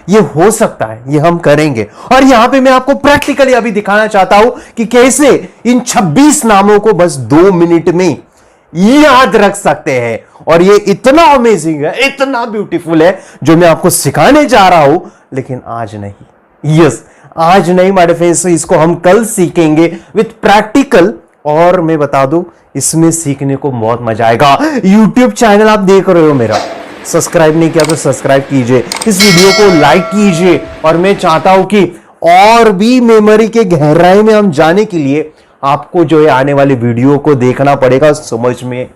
ये हो सकता है, ये हम करेंगे। और यहां पे मैं आपको प्रैक्टिकली अभी दिखाना चाहता हूं कि कैसे इन 26 नामों को बस 2 मिनट में याद रख सकते हैं। और ये इतना अमेजिंग है, इतना ब्यूटीफुल है जो मैं आपको सिखाने जा रहा हूं, लेकिन आज नहीं। यस, आज नहीं माय फ्रेंड्स, इसको हम कल सीखेंगे विथ प्रैक्टिकल। और मैं बता दूं, इसमें सीखने को बहुत मजा आएगा। YouTube चैनल आप देख रहे हो मेरा, सब्सक्राइब नहीं किया तो सब्सक्राइब कीजिए, इस वीडियो को लाइक कीजिए। और मैं चाहता हूं कि और भी मेमोरी के गहराई में हम जाने के लिए आपको जो है आने वाले वीडियो को देखना पड़ेगा, समझ में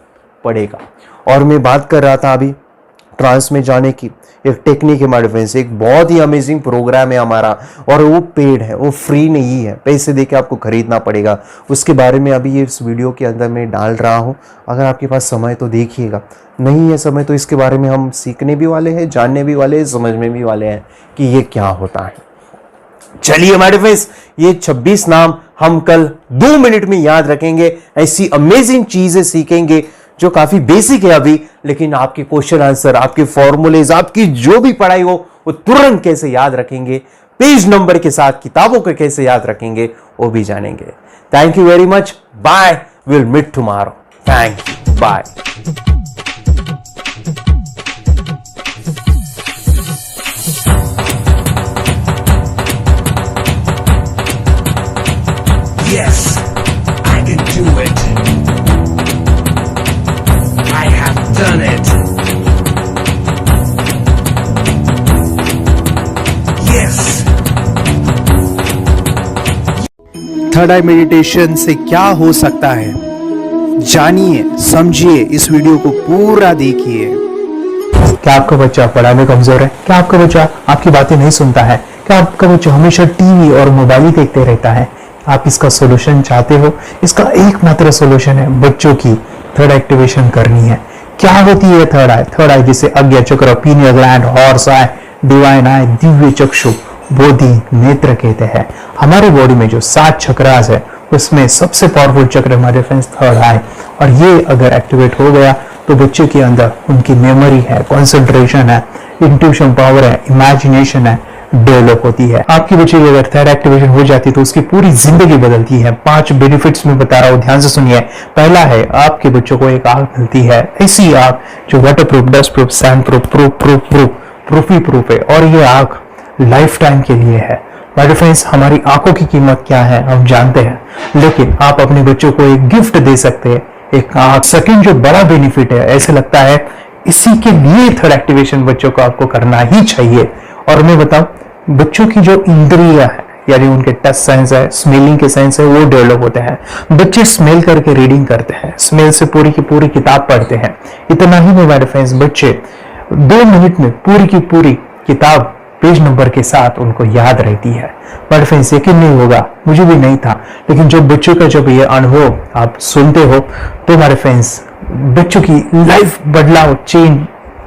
पड़ेगा। और मैं बात कर रहा था अभी ट्रांस में जाने की, एक टेक्निक है माय फ्रेंड्स, एक बहुत ही अमेजिंग प्रोग्राम है हमारा, और वो पेड है, वो फ्री नहीं है, पैसे देके आपको खरीदना पड़ेगा। उसके बारे में अभी इस वीडियो के अंदर मैं डाल रहा हूँ, अगर आपके पास समय तो देखिएगा, नहीं है समय तो इसके बारे में हम सीखने भी वाले हैं, जानने भी वाले हैं, समझने भी वाले हैं कि ये क्या होता है। चलिए हमारे फ्रेंड्स, ये 26 नाम हम कल 2 मिनट में याद रखेंगे। ऐसी अमेजिंग चीजें सीखेंगे जो काफी बेसिक है अभी, लेकिन आपके क्वेश्चन आंसर, आपके फॉर्मूलेज, आपकी जो भी पढ़ाई हो वो तुरंत कैसे याद रखेंगे, पेज नंबर के साथ किताबों को कैसे याद रखेंगे, वो भी जानेंगे। Thank you very much, bye, will meet tomorrow. Thank you, bye. Yes, I can do it. I have done it. Yes. Third I meditation से क्या हो सकता है, जानिए, समझिए, इस वीडियो को पूरा देखिए। क्या आपका बच्चा पढ़ाई में कमजोर है? क्या आपका बच्चा आपकी बातें नहीं सुनता है? क्या आपका बच्चा हमेशा टीवी और मोबाइल ही देखते रहता है? आप इसका सॉल्यूशन चाहते हो? इसका एकमात्र सॉल्यूशन है बच्चों की थर्ड एक्टिवेशन करनी है। क्या होती है थर्ड आई? थर्ड आई जिसे Ajna chakra, pineal gland, Horus eye, divine eye, दिव्य चक्षु, बोधि नेत्र कहते हैं। हमारे बॉडी में जो 7 चक्रास है, उसमें सबसे पावरफुल चक्र हमारे फ्रेंड्स थर्ड आई, और ये अगर एक्टिवेट हो गया तो बच्चे के अंदर उनकी मेमोरी है, कंसंट्रेशन है, इंट्यूशन पावर है, इमेजिनेशन है, डेवलप होती है। आपकी बच्चे की अगर थर्ड एक्टिवेशन हो जाती है तो उसकी पूरी जिंदगी बदलती है। 5 बेनिफिट्स में बता रहा हूं, ध्यान से सुनिए। पहला है, आपके बच्चों को एक आंख मिलती है, ऐसी आंख जो water proof, dust proof, sand proof, proof ही प्रूफ है, और ये आंख लाइफ टाइम के लिए है। माय फ्रेंड्स, हमारी आंखों की कीमत क्या है हम जानते हैं, लेकिन आप अपने बच्चों को एक गिफ्ट दे सकते हैं, एक आंख। सेकंड जो बड़ा बेनिफिट है, ऐसे लगता है इसी के लिए थर्ड एक्टिवेशन बच्चों को आपको करना ही चाहिए। और मैं बताऊं, बच्चों की जो इंद्रियां है, यानी उनके टच सेंस है, स्मेलिंग के सेंस है, वो डेवलप होते हैं। बच्चे स्मेल करके रीडिंग करते हैं, स्मेल से पूरी की पूरी किताब पढ़ते हैं। इतना ही नहीं मेरे फ्रेंड्स, बच्चे 2 मिनट में पूरी की पूरी किताब पेज नंबर के साथ उनको याद रहती है। मेरे फ्रेंड्स, यकीन नहीं होगा, मुझे भी नहीं था, लेकिन जब बच्चों का जब ये अनुभव आप सुनते हो तो मेरे फ्रेंड्स बच्चों की लाइफ बदलाव, चेंज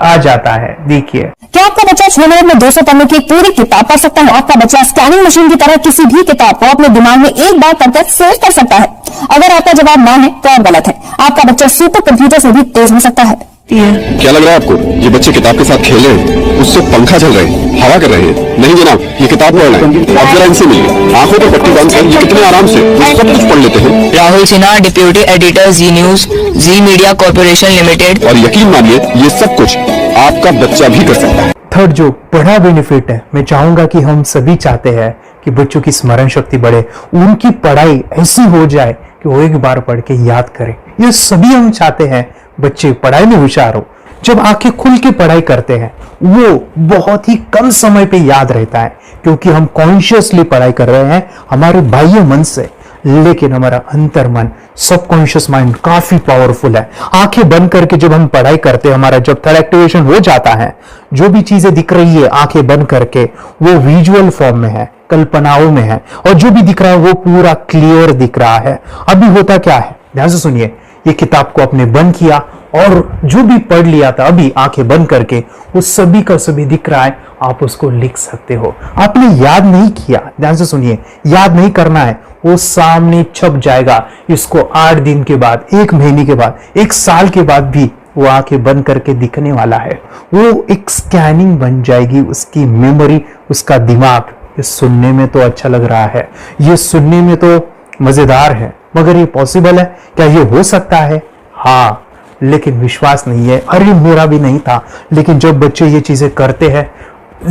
आ जाता है। देखिए, क्या आपका बच्चा 6 मिनट में 200 पन्नों की एक पूरी किताब पढ़ सकता है? आपका बच्चा स्कैनिंग मशीन की तरह किसी भी किताब को अपने दिमाग में एक बार पढ़कर सेव कर सकता है? अगर आपका जवाब ना है तो आप गलत है। आपका बच्चा सुपर कंप्यूटर से भी तेज हो सकता है। क्या लग रहा है आपको? ये बच्चे किताब के साथ खेल रहे हैं, उससे पंखा चल रहे हैं, हवा कर रहे हैं? नहीं जनाब, ये किताब पढ़ रहे हैं। अब जरा इनसे मिलिए, आंखों पर पट्टी बांध कर ये कितने आराम से सब कुछ पढ़ लेते हैं। राहुल सिन्हा, डिप्यूटी एडिटर, जी न्यूज, जी मीडिया कॉर्पोरेशन लिमिटेड। और यकीन मानिए, ये सब कुछ आपका बच्चा भी कर सकता है। थर्ड जो बड़ा बेनिफिट है, मैं चाहूंगा कि हम सभी चाहते हैं कि बच्चों की स्मरण शक्ति बढ़े, उनकी पढ़ाई ऐसी हो जाए कि वो एक बार पढ़ के याद करें। ये सभी हम चाहते हैं, बच्चे पढ़ाई में होशियार हो। जब आंखें खुल के पढ़ाई करते हैं, वो बहुत ही कम समय पे याद रहता है, क्योंकि हम कॉन्शियसली पढ़ाई कर रहे हैं हमारे बाह्य मन से। लेकिन हमारा अंतर्मन सबकॉन्शियस माइंड काफी पावरफुल है। आंखें बंद करके जब हम पढ़ाई करते हैं, हमारा जब थर्ड एक्टिवेशन हो जाता है, जो भी चीजें दिख रही है आंखें बंद करके वो विजुअल फॉर्म में है, कल्पनाओं में है, और जो भी दिख रहा है वो पूरा क्लियर दिख रहा है। अभी होता क्या है, ध्यान से सुनिए, ये किताब को आपने बंद किया और जो भी पढ़ लिया था अभी आंखें बंद करके वो सभी का सभी दिख रहा है, आप उसको लिख सकते हो। आपने याद नहीं किया, ध्यान से सुनिए, याद नहीं करना है, वो सामने छप जाएगा। इसको 8 दिन के बाद, 1 महीने के बाद, 1 साल के बाद भी वो आंखें बंद करके दिखने वाला है। वो एक स्कैनिंग बन जाएगी, उसकी मेमोरी, उसका दिमाग। ये सुनने में तो अच्छा लग रहा है, ये सुनने में तो मजेदार है, मगर ये पॉसिबल है क्या? ये हो सकता है, हाँ, लेकिन विश्वास नहीं है। अरे मेरा भी नहीं था, लेकिन जब बच्चे ये चीजें करते हैं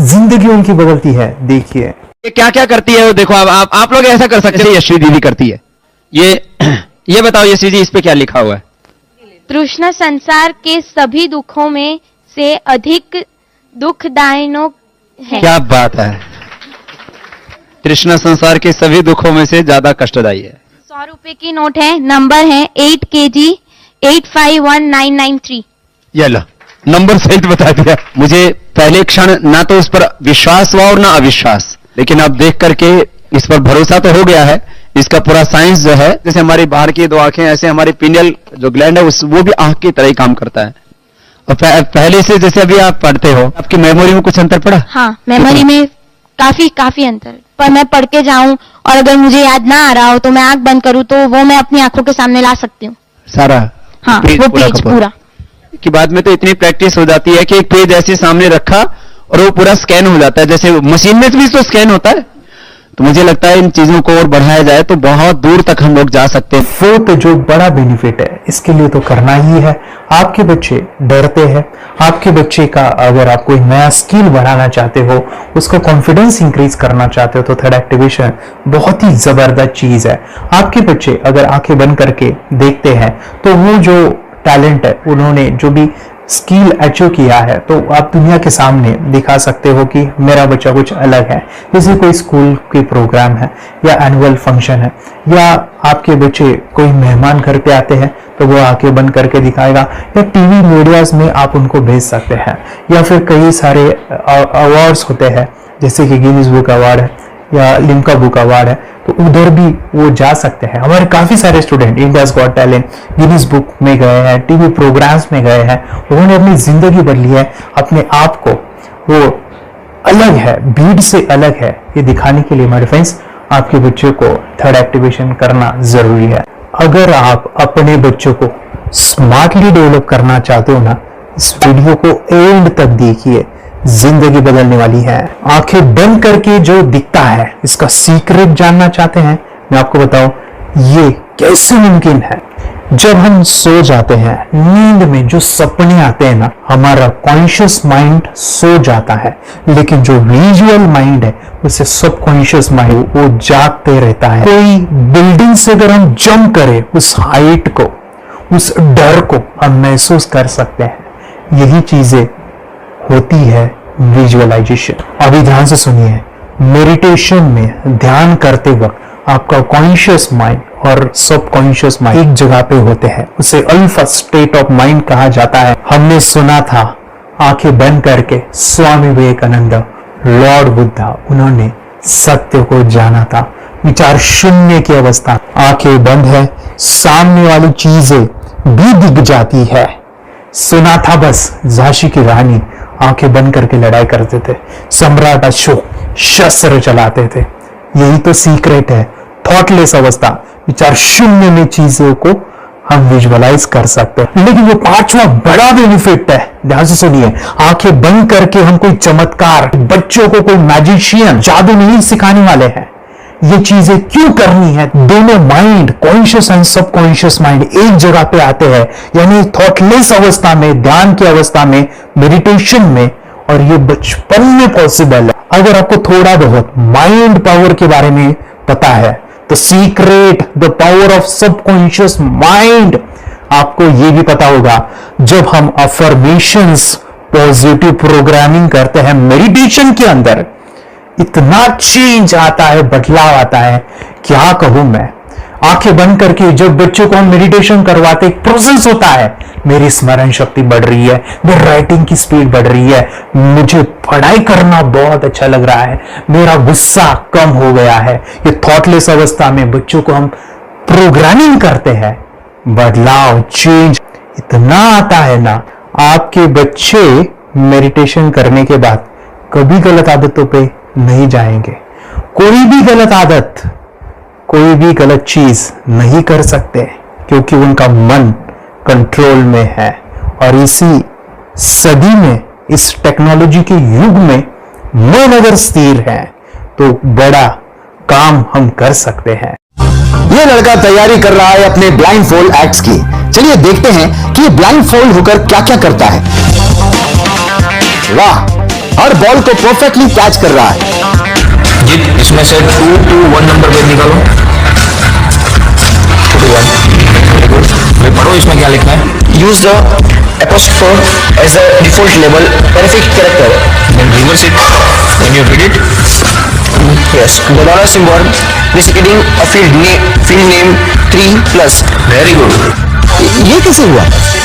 जिंदगी उनकी बदलती है। देखिए ये क्या क्या करती है वो देखो। आप लोग ऐसा कर सकते हैं, यश्वी दीदी करती है ये बताओ यश्वी जी, इस पे क्या लिखा हुआ है? तृष्णा संसार के सभी दुखों में से अधिक दुखदायिनो है। क्या बात है, तृष्णा संसार के सभी दुखों में से ज्यादा कष्टदायी है। 100 रुपए की नोट है, नंबर है 8 kg 851993। ये लो, नंबर सहित बता दिया। मुझे पहले क्षण ना तो उस पर विश्वास हुआ और ना अविश्वास, लेकिन अब देख करके इस पर भरोसा तो हो गया है। इसका पूरा साइंस जो है, जैसे हमारी बाहर की 2 आंखें, ऐसे हमारी पिनियल जो ग्लैंड है वो भी आंख की तरह ही काम करता है। और पहले से जैसे अभी आप पढ़ते हो, आपकी मेमोरी में कुछ अंतर पड़ा? हाँ, मेमोरी में काफी अंतर। पर मैं पढ़ के जाऊं और अगर मुझे याद ना आ रहा हो तो मैं आंख बंद करूं तो वो मैं अपनी आंखों के सामने ला सकती हूँ सारा। हाँ, वो पेज पूरा कि बाद में तो इतनी प्रैक्टिस हो जाती है कि एक पेज ऐसे सामने रखा और वो पूरा स्कैन हो जाता है, जैसे मशीन में भी तो स्कैन होता है। तो मुझे लगता है इन चीजों को और बढ़ाया जाए तो बहुत दूर तक हम लोग जा सकते हैं। फोर्थ जो बड़ा बेनिफिट है, इसके लिए तो करना ही है। आपके बच्चे डरते हैं, आपके बच्चे का अगर आप कोई नया स्किल बढ़ाना चाहते हो, उसका कॉन्फिडेंस इंक्रीज करना चाहते हो, तो थर्ड एक्टिवेशन बहुत ही जबरदस्त चीज है। आपके बच्चे अगर आंखें बंद करके देखते हैं तो वो जो टैलेंट है, उन्होंने जो भी स्किल अचीव किया है, तो आप दुनिया के सामने दिखा सकते हो कि मेरा बच्चा कुछ अलग है। जैसे कोई स्कूल के प्रोग्राम है या एनुअल फंक्शन है, या आपके बच्चे कोई मेहमान घर पे आते हैं तो वो आंखें बंद करके दिखाएगा, या टीवी मीडियाज में आप उनको भेज सकते हैं, या फिर कई सारे अवार्ड्स होते हैं जैसे कि गिनीज बुक अवार्ड है या लिम्का बुक अवार्ड है, तो उधर भी वो जा सकते हैं। हमारे काफी सारे student India's got talent, Guinness book में गए हैं, टीवी प्रोग्राम्स में गए हैं, उन्होंने अपनी जिंदगी बदली है, अपने आप को वो अलग है, भीड़ से अलग है, ये दिखाने के लिए मेरे फ्रेंड्स आपके बच्चों को थर्ड एक्टिवेशन करना जरूरी है। अगर आप अपने बच्चों को स्मार्टली डेवलप करना चाहते हो ना, इस वीडियो को एंड तक देखिए, जिंदगी बदलने वाली है। आंखें बंद करके जो दिखता है, इसका सीक्रेट जानना चाहते हैं? मैं आपको बताऊं ये कैसे मुमकिन है। जब हम सो जाते हैं, नींद में जो सपने आते हैं ना, हमारा कॉन्शियस माइंड सो जाता है, लेकिन जो विजुअल माइंड है, उसे सबकॉन्शियस माइंड वो जागते रहता है। कोई बिल्डिंग से अगर हम जंप करें, उस हाइट को, उस डर को हम महसूस कर सकते हैं। यही चीजें होती है विजुअलाइजेशन। अभी ध्यान से सुनिए, मेडिटेशन में ध्यान करते वक्त आपका कॉन्शियस माइंड और सबकॉन्शियस माइंड एक जगह पे होते हैं, उसे अल्फा स्टेट ऑफ माइंड कहा जाता है। हमने सुना था आंखें बंद करके स्वामी विवेकानंद, लॉर्ड बुद्धा, उन्होंने सत्य को जाना था। विचार शून्य की अवस्था, आंखें बंद है, सामने वाली चीजें भी दिख जाती है। सुना था बस झांसी की रानी आंखें बंद करके लड़ाई करते थे, सम्राट अशोक शस्त्र चलाते थे। यही तो सीक्रेट है, थॉटलेस अवस्था, विचार शून्य में चीजों को हम विजुअलाइज कर सकते हैं। लेकिन जो 5वां बड़ा बेनिफिट है, ध्यान से सुनिए, आंखें बंद करके हम कोई चमत्कार, बच्चों को कोई मैजिशियन जादू नहीं सिखाने वाले हैं। ये चीजें क्यों करनी है? दोनों mind, conscious and subconscious mind एक जगह पे आते हैं, यानी थॉटलेस अवस्था में, ध्यान की अवस्था में, मेडिटेशन में, और ये बचपन में पॉसिबल है। अगर आपको थोड़ा बहुत माइंड पावर के बारे में पता है तो secret the power of subconscious mind आपको ये भी पता होगा। जब हम अफर्मेशंस, पॉजिटिव प्रोग्रामिंग करते हैं मेडिटेशन के अंदर, इतना चेंज आता है, बदलाव आता है, क्या कहूं मैं। आंखें बंद करके जब बच्चों को हम मेडिटेशन करवाते, एक प्रोसेस होता है, मेरी स्मरण शक्ति बढ़ रही है, मेरी राइटिंग की स्पीड बढ़ रही है, मुझे पढ़ाई करना बहुत अच्छा लग रहा है, मेरा गुस्सा कम हो गया है। ये थॉटलेस अवस्था में बच्चों को हम प्रोग्रामिंग करते हैं, बदलाव, चेंज इतना आता है ना, आपके बच्चे मेडिटेशन करने के बाद कभी गलत आदतों पे नहीं जाएंगे। कोई भी गलत आदत, कोई भी गलत चीज नहीं कर सकते, क्योंकि उनका मन कंट्रोल में है। और इसी सदी में, इस टेक्नोलॉजी के युग में मन अगर स्थिर है तो बड़ा काम हम कर सकते हैं। ये लड़का तैयारी कर रहा है अपने ब्लाइंड फोल्ड एक्ट्स की। चलिए देखते हैं कि ये ब्लाइंड फोल्ड होकर क्या क्या करता है। वाह, हर बॉल को परफेक्टली कैच कर रहा है। जी, इसमें से 2 to 1 नंबर पे निकालो। 2 to 1, वेरी गुड। भाई पढ़ो इसमें क्या लिखा है। Use the apostrophe as a default label perfect character, then reverse it when you read it. Yes, the dollar symbol preceding a field name 3+. Very good. ये कैसे हुआ?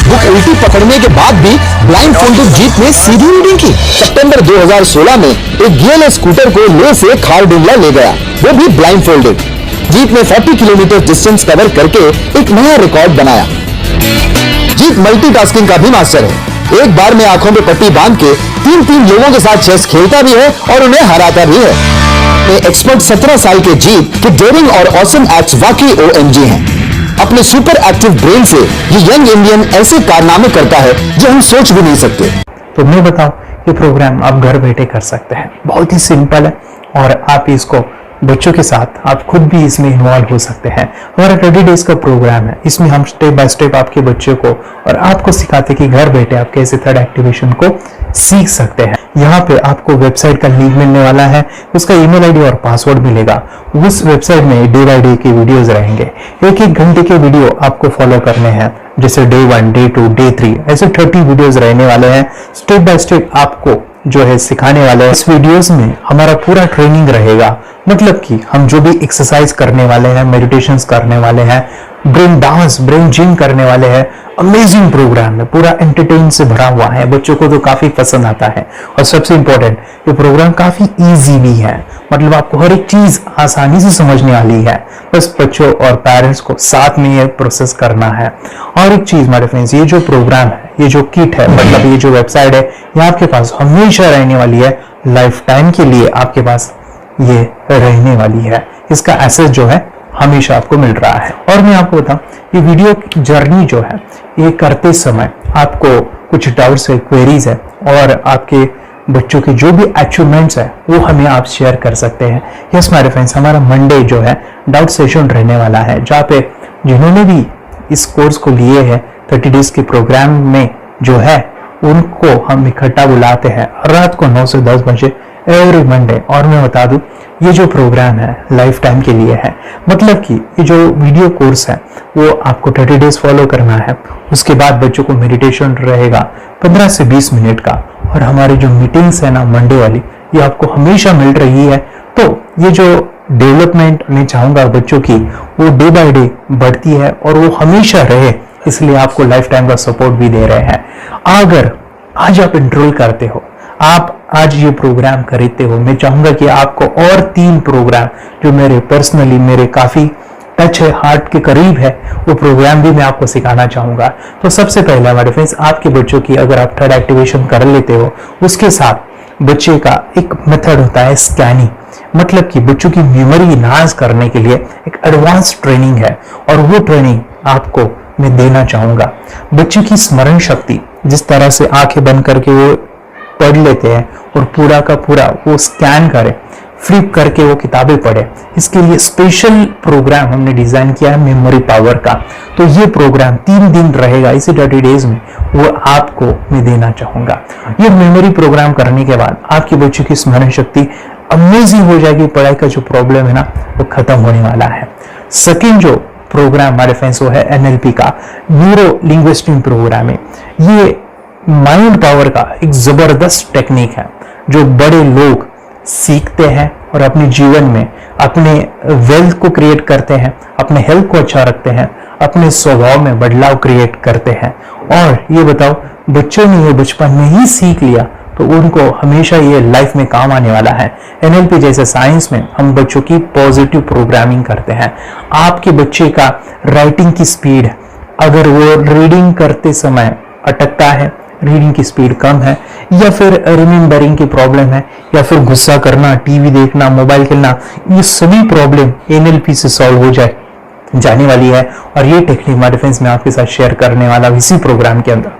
बुक उल्टी पकड़ने के बाद भी ब्लाइंड फोल्डेड जीप ने सीधी रीडिंग की। सितंबर 2016 में एक गियर स्कूटर को ले से खारडुंगला ले गया, वो भी ब्लाइंड फोल्डेड। जीप ने 40 किलोमीटर डिस्टेंस कवर करके एक नया रिकॉर्ड बनाया। जीप मल्टीटास्किंग का भी मास्टर है। एक बार में आंखों में पट्टी बांध के 3 लोगों के साथ चेस खेलता भी है और उन्हें हराता भी है। एक्सपर्ट 17 साल के जीप के डेयरिंग और ऑसम एक्ट्स वाकई OMG हैं। अपने सुपर एक्टिव ब्रेन से ये यंग इंडियन ऐसे कारनामे करता है जो हम सोच भी नहीं सकते। तो मैं बताऊं, ये प्रोग्राम आप घर बैठे कर सकते हैं, बहुत ही सिंपल है। और आप इसको बच्चों के साथ आप खुद भी इसमें इन्वॉल्व हो सकते हैं। हमारा 30 डेज का प्रोग्राम है, इसमें हम स्टेप बाय स्टेप आपके बच्चों को और आपको सिखाते कि घर बैठे आप कैसे थर्ड एक्टिवेशन को सीख सकते हैं। यहाँ पे आपको वेबसाइट का लिंक मिलने वाला है, उसका ईमेल आईडी और पासवर्ड मिलेगा। उस वेबसाइट में डे बाय डे के वीडियोस रहेंगे, 1-1 घंटे के वीडियो आपको फॉलो करने हैं, जैसे डे 1, डे 2, डे 3, ऐसे 30 वीडियोस रहने वाले हैं। स्टेप बाय स्टेप आपको जो है सिखाने वाले हैं। इस वीडियोस में हमारा पूरा ट्रेनिंग रहेगा, मतलब कि हम जो भी एक्सरसाइज करने वाले हैं, मेडिटेशंस करने वाले हैं, ब्रेन डांस, ब्रेन जिम करने वाले हैं। अमेजिंग प्रोग्राम है, पूरा एंटरटेन से भरा हुआ है, बच्चों को तो काफी पसंद आता है। और सबसे इंपॉर्टेंट, ये प्रोग्राम काफी इजी भी है, मतलब आपको हर एक चीज आसानी से समझने वाली है। बस बच्चों और पेरेंट्स को साथ में ये प्रोसेस करना है। और एक चीज मेरे फ्रेंड्स, ये जो प्रोग्राम है, ये जो किट है, मतलब ये जो वेबसाइट है, ये आपके पास हमेशा रहने वाली है, लाइफ टाइम के लिए आपके पास ये रहने वाली है। इसका एक्सेस जो है हमेशा आपको मिल रहा है। और मैं आपको बताऊं, ये वीडियो जर्नी जो है, ये करते समय आपको कुछ डाउट्स है, क्वेरीज है, और आपके बच्चों के जो भी अचीवमेंट्स है वो हमें आप शेयर कर सकते हैं। यस मेरे फ्रेंड्स, हमारा मंडे जो है डाउट सेशन रहने वाला है, जहाँ पे जिन्होंने भी इस कोर्स को लिए है 30 डेज के प्रोग्राम में जो है, उनको हम इकट्ठा बुलाते हैं रात को 9 से 10 बजे एवरी मंडे। और मैं बता दूं, ये जो प्रोग्राम है लाइफ टाइम के लिए है, मतलब कि ये जो वीडियो कोर्स है वो आपको 30 डेज फॉलो करना है। उसके बाद बच्चों को मेडिटेशन रहेगा 15 से 20 मिनट का, और हमारी जो मीटिंग्स है ना मंडे वाली, ये आपको हमेशा मिल रही है। तो ये जो डेवलपमेंट मैं चाहूंगा बच्चों की, वो डे बाय डे बढ़ती है और वो हमेशा रहे, इसलिए आपको लाइफ टाइम का सपोर्ट भी दे रहे हैं। अगर आज आप एनरोल करते हो, आप आज ये प्रोग्राम खरीदते हो, मैं चाहूंगा कि आपको और 3 प्रोग्राम जो मेरे पर्सनली मेरे काफी टच है, हार्ट के करीब है, वो प्रोग्राम भी मैं आपको सिखाना चाहूंगा। तो सबसे पहला हमारे फ्रेंड्स, आपके बच्चों की अगर आप थर्ड एक्टिवेशन कर लेते हो, उसके साथ बच्चे का एक मेथड होता है स्कैनिंग, मतलब कि बच्चों की मेमोरी इनहांस करने के लिए एक एडवांस ट्रेनिंग है, और वो ट्रेनिंग आपको मैं देना चाहूंगा। बच्चे की स्मरण शक्ति, जिस तरह से आंखें बंद करके वो पढ़ लेते हैं और पूरा का पूरा वो स्कैन करे, फ्लिप करके वो किताबें पढ़े, इसके लिए स्पेशल प्रोग्राम हमने डिजाइन किया है मेमोरी पावर का। तो ये प्रोग्राम 3 दिन रहेगा, इसी 30 डेज में वो आपको मैं देना चाहूंगा। ये मेमोरी प्रोग्राम करने के बाद आपके बच्चों की स्मरण शक्ति अमेजिंग हो जाएगी, पढ़ाई का जो प्रॉब्लम है ना वो खत्म होने वाला है। सेकेंड जो प्रोग्राम हमारे फ्रेंड्स वो है NLP का, न्यूरो लिंग्विस्टिक प्रोग्राम है। ये माइंड पावर का एक जबरदस्त टेक्निक है, जो बड़े लोग सीखते हैं और अपने जीवन में अपने वेल्थ को क्रिएट करते हैं, अपने हेल्थ को अच्छा रखते हैं, अपने स्वभाव में बदलाव क्रिएट करते हैं। और ये बताओ, बच्चों ने ये बचपन में ही सीख लिया तो उनको हमेशा ये लाइफ में काम आने वाला है। NLP जैसे साइंस में हम बच्चों की पॉजिटिव प्रोग्रामिंग करते हैं। आपके बच्चे का राइटिंग की स्पीड, अगर वो रीडिंग करते समय अटकता है, रीडिंग की स्पीड कम है, या फिर रिमेम्बरिंग की प्रॉब्लम है, या फिर गुस्सा करना, टीवी देखना, मोबाइल खेलना, ये सभी प्रॉब्लम NLP से सॉल्व हो जाने वाली है। और ये टेक्निक माय डिफेंस में आपके साथ शेयर करने वाला इसी प्रोग्राम के अंदर।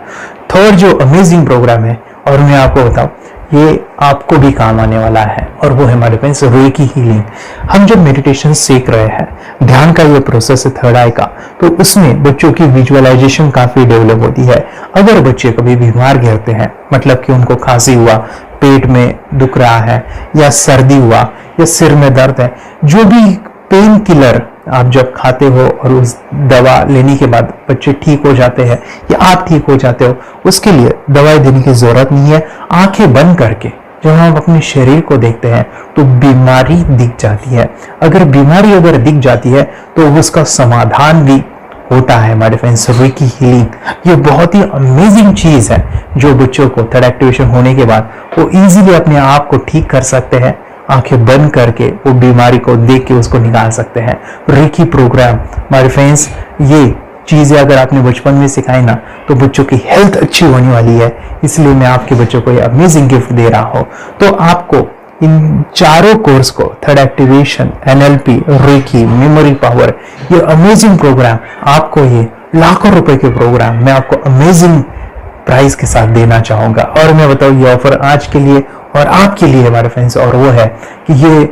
थर्ड जो अमेजिंग प्रोग्राम है, और मैं आपको बताऊं, ये आपको भी काम आने वाला है, और वो है माय डिफेंस रेकी हीलिंग। हम जब मेडिटेशन सीख रहे हैं, ध्यान का ये प्रोसेस है थर्ड आई का, तो उसमें बच्चों की विजुअलाइजेशन काफी डेवलप होती है। अगर बच्चे कभी बीमार गिरते हैं, मतलब कि उनको खांसी हुआ, पेट में दुख रहा है, या सर्दी हुआ, या सिर में दर्द है, जो भी पेन किलर आप जब खाते हो और उस दवा लेने के बाद बच्चे ठीक हो जाते हैं या आप ठीक हो जाते हो, उसके लिए दवाई देने की जरूरत नहीं है। आंखें बंद करके जब हम अपने शरीर को देखते हैं तो बीमारी दिख जाती है। अगर बीमारी दिख जाती है तो उसका समाधान भी होता है। माय फ्रेंड्स, रेकी हीलिंग ये बहुत ही अमेजिंग चीज है जो बच्चों को थर्ड एक्टिवेशन होने के बाद वो इजीली अपने आप को ठीक कर सकते हैं। आंखें बंद करके वो बीमारी को देख के उसको निकाल सकते हैं। रेकी प्रोग्राम माय फ्रेंड्स, ये चीजें अगर आपने बचपन में सिखाई ना तो बच्चों की हेल्थ अच्छी होने वाली है। इसलिए मैं आपके बच्चों को ये अमेजिंग गिफ्ट दे रहा हूं। तो आपको इन चारों कोर्स को, third activation, NLP, reiki, memory power, ये अमेजिंग प्रोग्राम, आपको ये लाखों रुपए के प्रोग्राम मैं आपको अमेजिंग प्राइस के साथ देना चाहूंगा। और मैं बताऊं, ये ऑफर आज के लिए और आपके लिए हमारे फ्रेंड्स, और वो है कि ये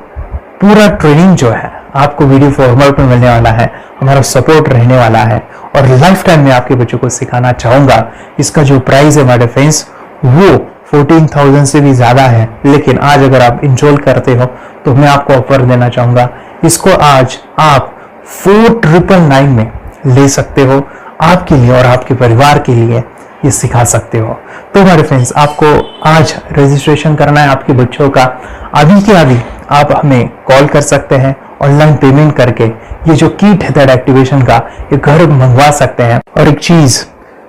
पूरा ट्रेनिंग जो है आपको वीडियो फॉर्मेट में मिलने वाला है, हमारा सपोर्ट रहने वाला है, और लाइफ टाइम में आपके बच्चों को सिखाना चाहूंगा। इसका जो प्राइस है हमारे फ्रेंड्स वो 14,000 से भी ज्यादा है, लेकिन आज अगर आप इंस्टॉल करते हो तो मैं आपको ऑफर देना चाहूंगा। इसको आज आप 4,999 में ले सकते हो, आपके लिए और आपके परिवार के लिए ये सिखा सकते हो। तो हमारे फ्रेंड्स, आपको आज रजिस्ट्रेशन करना है आपके बच्चों का। अभी के अभी आप हमें कॉल कर सकते हैं, ऑनलाइन पेमेंट करके ये जो किट है थर्ड एक्टिवेशन का, ये घर मंगवा सकते हैं। और एक चीज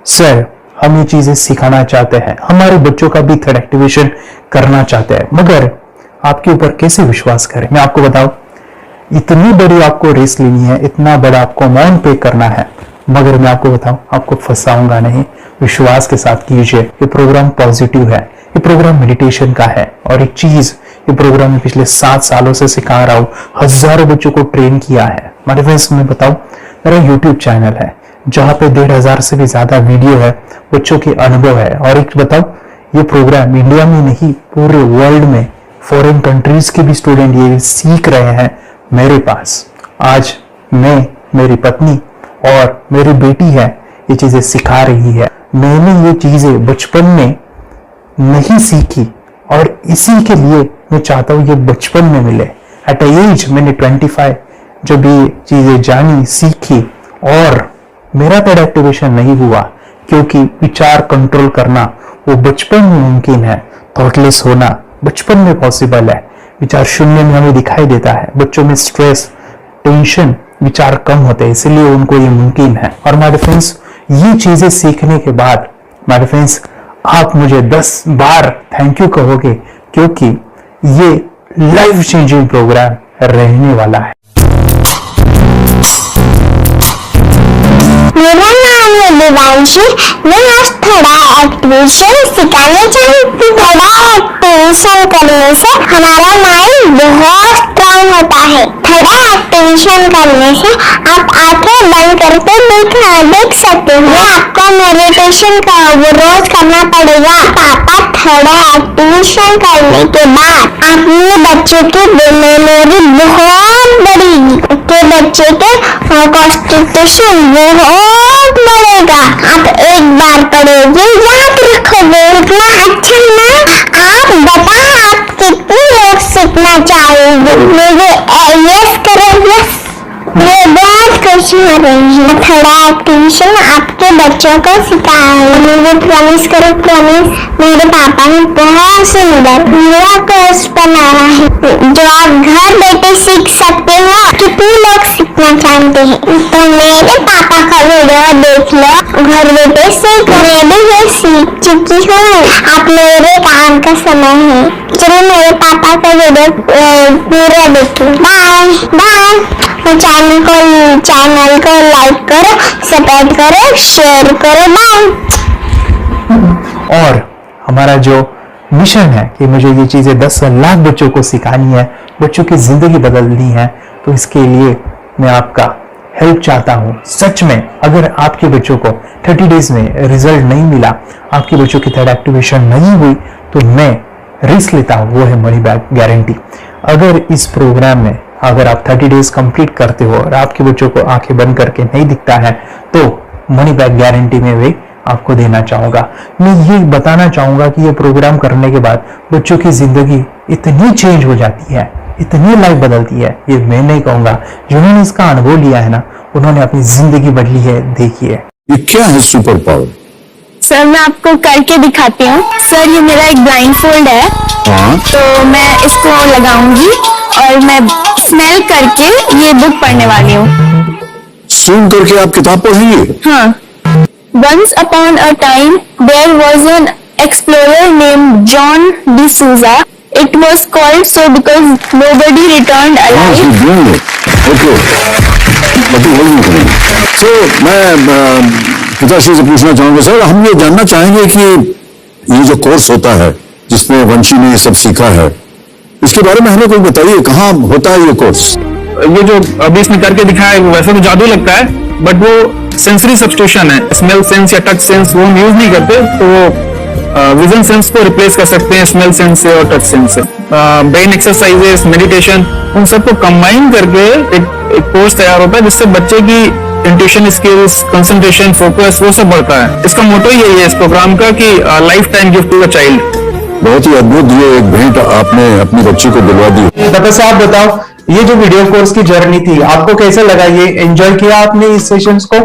सर, हम ये चीजें सिखाना चाहते हैं, हमारे बच्चों का भी थर्ड एक्टिवेशन करना चाहते हैं, मगर आपके ऊपर कैसे विश्वास करें? मैं आपको बताऊं, इतनी बड़ी आपको रिस्क लेनी है, इतना बड़ा आपको अमाउंट पे करना है, मगर मैं आपको बताऊं, आपको फंसाऊंगा नहीं। विश्वास के साथ कीजिए। ये प्रोग्राम पॉजिटिव है, ये प्रोग्राम मेडिटेशन का है। और एक चीज, ये प्रोग्राम में पिछले 7 सालों से सिखा रहा हूं, हजारों बच्चों को ट्रेन किया है। हमारे फ्रेंड्स, मैं बताऊं, मेरा यूट्यूब चैनल है जहां पे 1,500 से भी ज्यादा वीडियो है, बच्चों के अनुभव है। और एक बताऊं, ये प्रोग्राम इंडिया में नहीं, पूरे वर्ल्ड में फॉरेन कंट्रीज के भी स्टूडेंट ये सीख रहे हैं मेरे पास। आज मैं, मेरी पत्नी और मेरी बेटी है, ये चीजें सिखा रही है। मैंने ये चीजें बचपन में नहीं सीखी और इसी के लिए मैं चाहता हूं ये बचपन में मिले। एट एज मैंने 25 जब ये चीजें जानी, सीखी, और मेरा थर्ड एक्टिवेशन नहीं हुआ क्योंकि विचार कंट्रोल करना वो बचपन में मुमकिन है। थॉटलेस होना बचपन में पॉसिबल है। विचार शून्य में हमें दिखाई देता है। बच्चों में स्ट्रेस, टेंशन, विचार कम होते हैं, इसलिए उनको ये मुमकिन है। और माय फ्रेंड्स, ये चीजें सीखने के बाद माय फ्रेंड्स, आप मुझे 10 बार थैंक यू कहोगे, क्योंकि ये लाइफ चेंजिंग प्रोग्राम रहने वाला है। मेरा नाम है दिवांशी। मैं आज थोड़ा एक्टिवेशन सिखाने चाहती हूँ। थोड़ा एक्टिवेशन करने से हमारा माइंड बहुत स्ट्रांग होता है। थोड़ा एक्टिवेशन करने से आप आंखें बंद करके देख सकते हो। आपको मेडिटेशन का वो रोज करना पड़ेगा। पापा थोड़ा एक्टिवेशन करने के बाद अपने बच्चे की मेमोरी बहुत बढ़ेगी, के बच्चे के कॉन्सेंट्रेशन बहुत बढ़ेगा। आप एक बार पढ़ोगे, याद रखोगे, इतना अच्छा ना। आप बता, आप कितने लोग सीखना चाहोगे? मुझे यस करो, यस। मुझे बहुत खुशी आ रही हूँ। थोड़ा एक्टिविशन आपके बच्चों को सिखाऊंगी। मुझे प्रॉमिस करो, प्रॉमिस। मेरे पापा ने बहुत सुंदर मेरा कोर्स बनाया है जो आप घर बैठे सीख सकते हो। कितने लोग सीखना चाहते हैं तो मेरे पापा का वीडियो देख लो, घर बैठे सीख। मैं भी ये सीख चुकी हूँ। आप मेरे काम का समय है। चलो मेरे पापा का वीडियो पूरा देखो। Bye bye. चैनल को लाइक करो, सब्सक्राइब करो, शेयर करो। बाय। और हमारा जो मिशन है कि मुझे ये चीजें 10 लाख बच्चों को सिखानी है, बच्चों की जिंदगी बदलनी है, तो इसके लिए मैं आपका हेल्प चाहता हूं। सच में अगर आपके बच्चों को 30 डेज में रिजल्ट नहीं मिला, आपके बच्चों की थर्ड एक्टिवेशन नहीं हुई, तो मैं रिस्क लेता हूं, वो है मनी बैक गारंटी। अगर इस प्रोग्राम में अगर आप 30 डेज कंप्लीट करते हो और आपके बच्चों को आंखें बंद करके नहीं दिखता है, तो मनी बैक गारंटी में वे आपको देना चाहूंगा। मैं ये बताना चाहूंगा कि ये प्रोग्राम करने के बाद बच्चों की जिंदगी इतनी चेंज हो जाती है, इतनी लाइफ बदलती है, ये मैं नहीं कहूंगा। जिन्होंने इसका अनुभव लिया है ना, उन्होंने अपनी जिंदगी बदली है। देखिए ये क्या है सुपर पावर? सर मैं आपको करके दिखाती हूँ। सर ये मेरा एक ब्लाइंड फोल्ड है, तो मैं इसको लगाऊंगी और मैं स्मेल करके ये बुक पढ़ने वाली हूँ। सूंघ करके आप किताब पढ़ेंगे? हाँ। Once upon a time, there was an explorer named John D'Souza. It was called so because nobody returned alive. Okay, तो मैं पिताश्री से पूछना चाहूंगा सर, हम ये जानना चाहेंगे कि ये जो कोर्स होता है जिसमें वंशी ने ये सब सीखा है, इसके बारे में हमें कोई बताइए, कहाँ होता है ये कोर्स? ये जो अभी इसने करके दिखाया है वैसे तो जादू लगता है, बट वो सेंसरी सब्स्टिट्यूशन है। स्मेल सेंस या टच सेंस वो हम यूज नहीं करते, तो वो विजन सेंस को रिप्लेस कर सकते हैं स्मेल सेंस से और टच सेंस से। ब्रेन एक्सरसाइजेस, मेडिटेशन, उन सबको कंबाइन करके एक कोर्स तैयार होता है जिससे बच्चे की इंट्यूशन स्किल्स, कंसंट्रेशन, फोकस वो सब बढ़ता है। इसका मोटो यही है इस प्रोग्राम का कि lifetime gift to a child. बहुत ही अद्भुत ये एक भेंट आपने अपनी बच्ची को दिलवा दी। तपस्या आप बताओ, ये जो वीडियो कोर्स की जर्नी थी आपको कैसा लगा? ये एंजॉय किया आपने इस सेशंस को?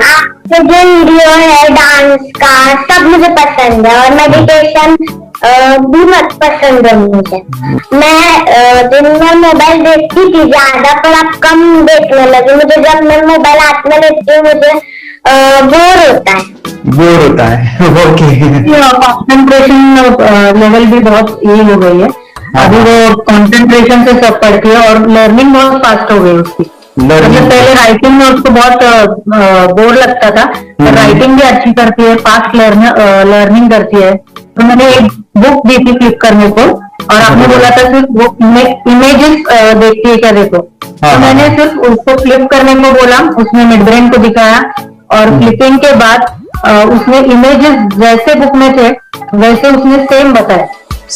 जो वीडियो है डांस का सब मुझे पसंद है और मेडिटेशन भी मत पसंद है मुझे। मैं दिन में मोबाइल देखती थी ज्यादा, पर अब कम देखने लगी। मुझे जब मैं मोबाइल हाथ में लेती हूँ मुझे बोर होता है। ओके। कंसंट्रेशन लेवल भी बहुत ये हो गई है। अभी वो कंसंट्रेशन से सब पढ़ती है और लर्निंग बहुत फास्ट हो गई उसकी। मतलब पहले राइटिंग में उसको बहुत बोर लगता था, पर राइटिंग भी अच्छी करती है, फास्ट लर्निंग करती है। तो मैंने एक बुक दी थी फ्लिप करने को, और आपने बोला था सिर्फ वो इमेजेस देखती है क्या, देखो। तो मैंने सिर्फ उसको फ्लिप करने को बोला, उसमें मिड ब्रेन को दिखाया, और फ्लिपिंग के बाद उसने इमेजेस जैसे बुक में थे वैसे उसने सेम बताया।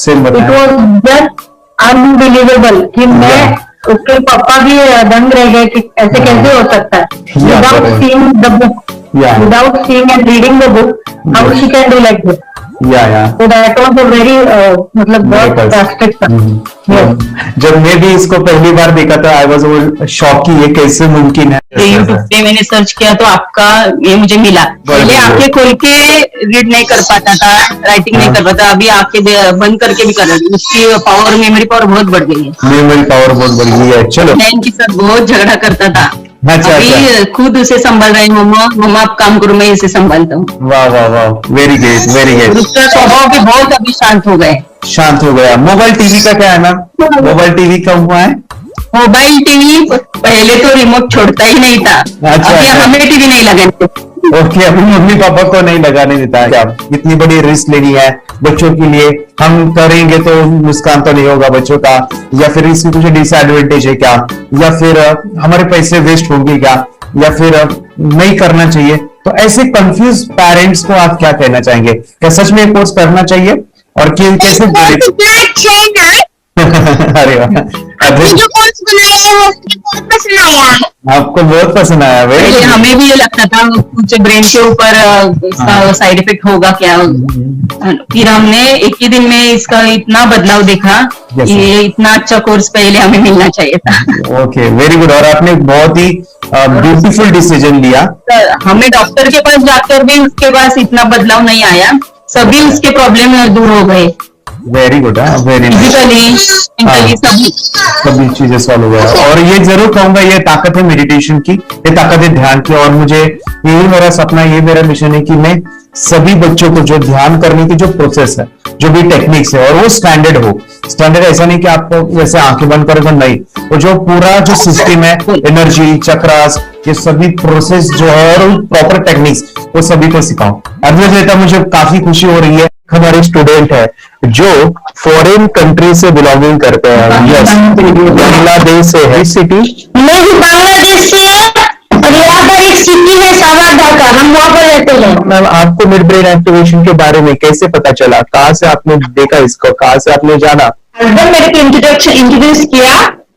इट वॉज जस्ट अनबिलीवेबल कि मैं उसके पापा भी दंग रह गए कि ऐसे कैसे हो सकता है। Without seeing the book, without seeing and reading the book, how she can do like this. So that was a very मतलब बहुत ड्रास्टिक था। जब मैं भी इसको पहली बार देखा था, आई वाज शॉक कि ये कैसे मुमकिन है। यूट्यूब पे मैंने सर्च किया तो आपका ये मुझे मिला। पहले आंखें खोल के रीड नहीं कर पाता था, राइटिंग नहीं कर पाता, अभी आंखें बंद करके भी कर रहा है। उसकी पावर, मेमोरी पावर बहुत बढ़ गई है। मेमोरी पावर बहुत बढ़ गई है। चलो, बहन के साथ बहुत झगड़ा करता था, अच्छा, अभी खुद उसे संभाल रही। मम्मा आप काम करो, मैं इसे संभालता हूँ। वाह वाह वाह, वेरी गुड वेरी गुड। उसका स्वभाव भी बहुत अभी शांत हो गए। शांत हो गया। मोबाइल टीवी का क्या है मैम? मोबाइल टीवी कब हुआ है? मोबाइल टीवी पहले तो रिमोट छोड़ता ही नहीं था। अच्छा, अभी हमें टीवी नहीं लगाने। ओके, अभी मम्मी पापा को नहीं लगाने देता है। क्या इतनी बड़ी रिस्क लेनी है बच्चों के लिए? हम करेंगे तो नुकसान तो नहीं होगा बच्चों का, या फिर इसकी कुछ डिसएडवांटेज है क्या, या फिर हमारे पैसे वेस्ट होंगे क्या, या फिर नहीं करना चाहिए? तो ऐसे कंफ्यूज पेरेंट्स को आप क्या कहना चाहेंगे? क्या सच में कोर्स करना चाहिए और कैसे? अरे वाह, जो कोर्स बनाया है वो मुझे बहुत पसंद आया। आपको बहुत पसंद आया पहले हमें भी ये लगता था कुछ ब्रेन के ऊपर इसका साइड इफेक्ट होगा क्या, फिर हमने एक ही दिन में इसका इतना बदलाव देखा कि ये इतना अच्छा कोर्स पहले हमें मिलना चाहिए था। Okay, very good. और आपने बहुत ही ब्यूटीफुल डिसीजन लिया। हमें डॉक्टर के पास जाकर भी उसके पास इतना बदलाव नहीं आया, सभी उसके प्रॉब्लम दूर हो गए। वेरी गुड, वेरी फिजिकली सभी चीजें सॉल्व हो गया। और ये जरूर कहूंगा, ये ताकत है मेडिटेशन की, ये ताकत है ध्यान की। और मुझे यही मेरा सपना, ये मेरा मिशन है कि मैं सभी बच्चों को जो ध्यान करने की जो प्रोसेस है, जो भी टेक्निक्स है, और वो स्टैंडर्ड हो। स्टैंडर्ड ऐसा नहीं कि आपको जैसे आंखें बंद करोगे, नहीं, वो जो पूरा जो सिस्टम है, एनर्जी चक्रास, ये सभी प्रोसेस जो है और प्रॉपर टेक्निक्स, वो सभी को सिखाओ। अद्वैत, मुझे काफी खुशी हो रही है। हमारे स्टूडेंट है जो फॉरेन कंट्री से बिलोंगिंग करते हैं। यस, बांग्लादेश से है। सिटी मैं भी बांग्लादेश से और यहाँ पर एक सिटी है सावादा का, हम वहाँ पर रहते हैं। मैम, आपको मिड ब्रेन एक्टिवेशन के बारे में कैसे पता चला? कहाँ से आपने देखा इसको, कहाँ से आपने जाना? हस्बैंड मेरे को इंट्रोड्यूस किया,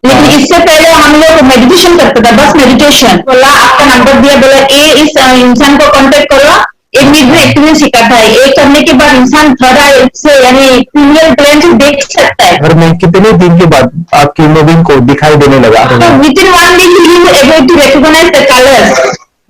लेकिन इससे पहले हम लोग मेडिटेशन करते थे, बस मेडिटेशन। बोला आपका नंबर दिया, बोला इस इंसान को कांटेक्ट करो, एक मिड ब्रेन एक्टिवेशन सिखाता है। एक करने के बाद इंसान थर्ड आई से यानी फीमेल ब्रेन से देख सकता है। और मैं कितने दिन के बाद आपकी मूविंग को दिखाई देने लगा? Within 1 week you able to recognise the colours,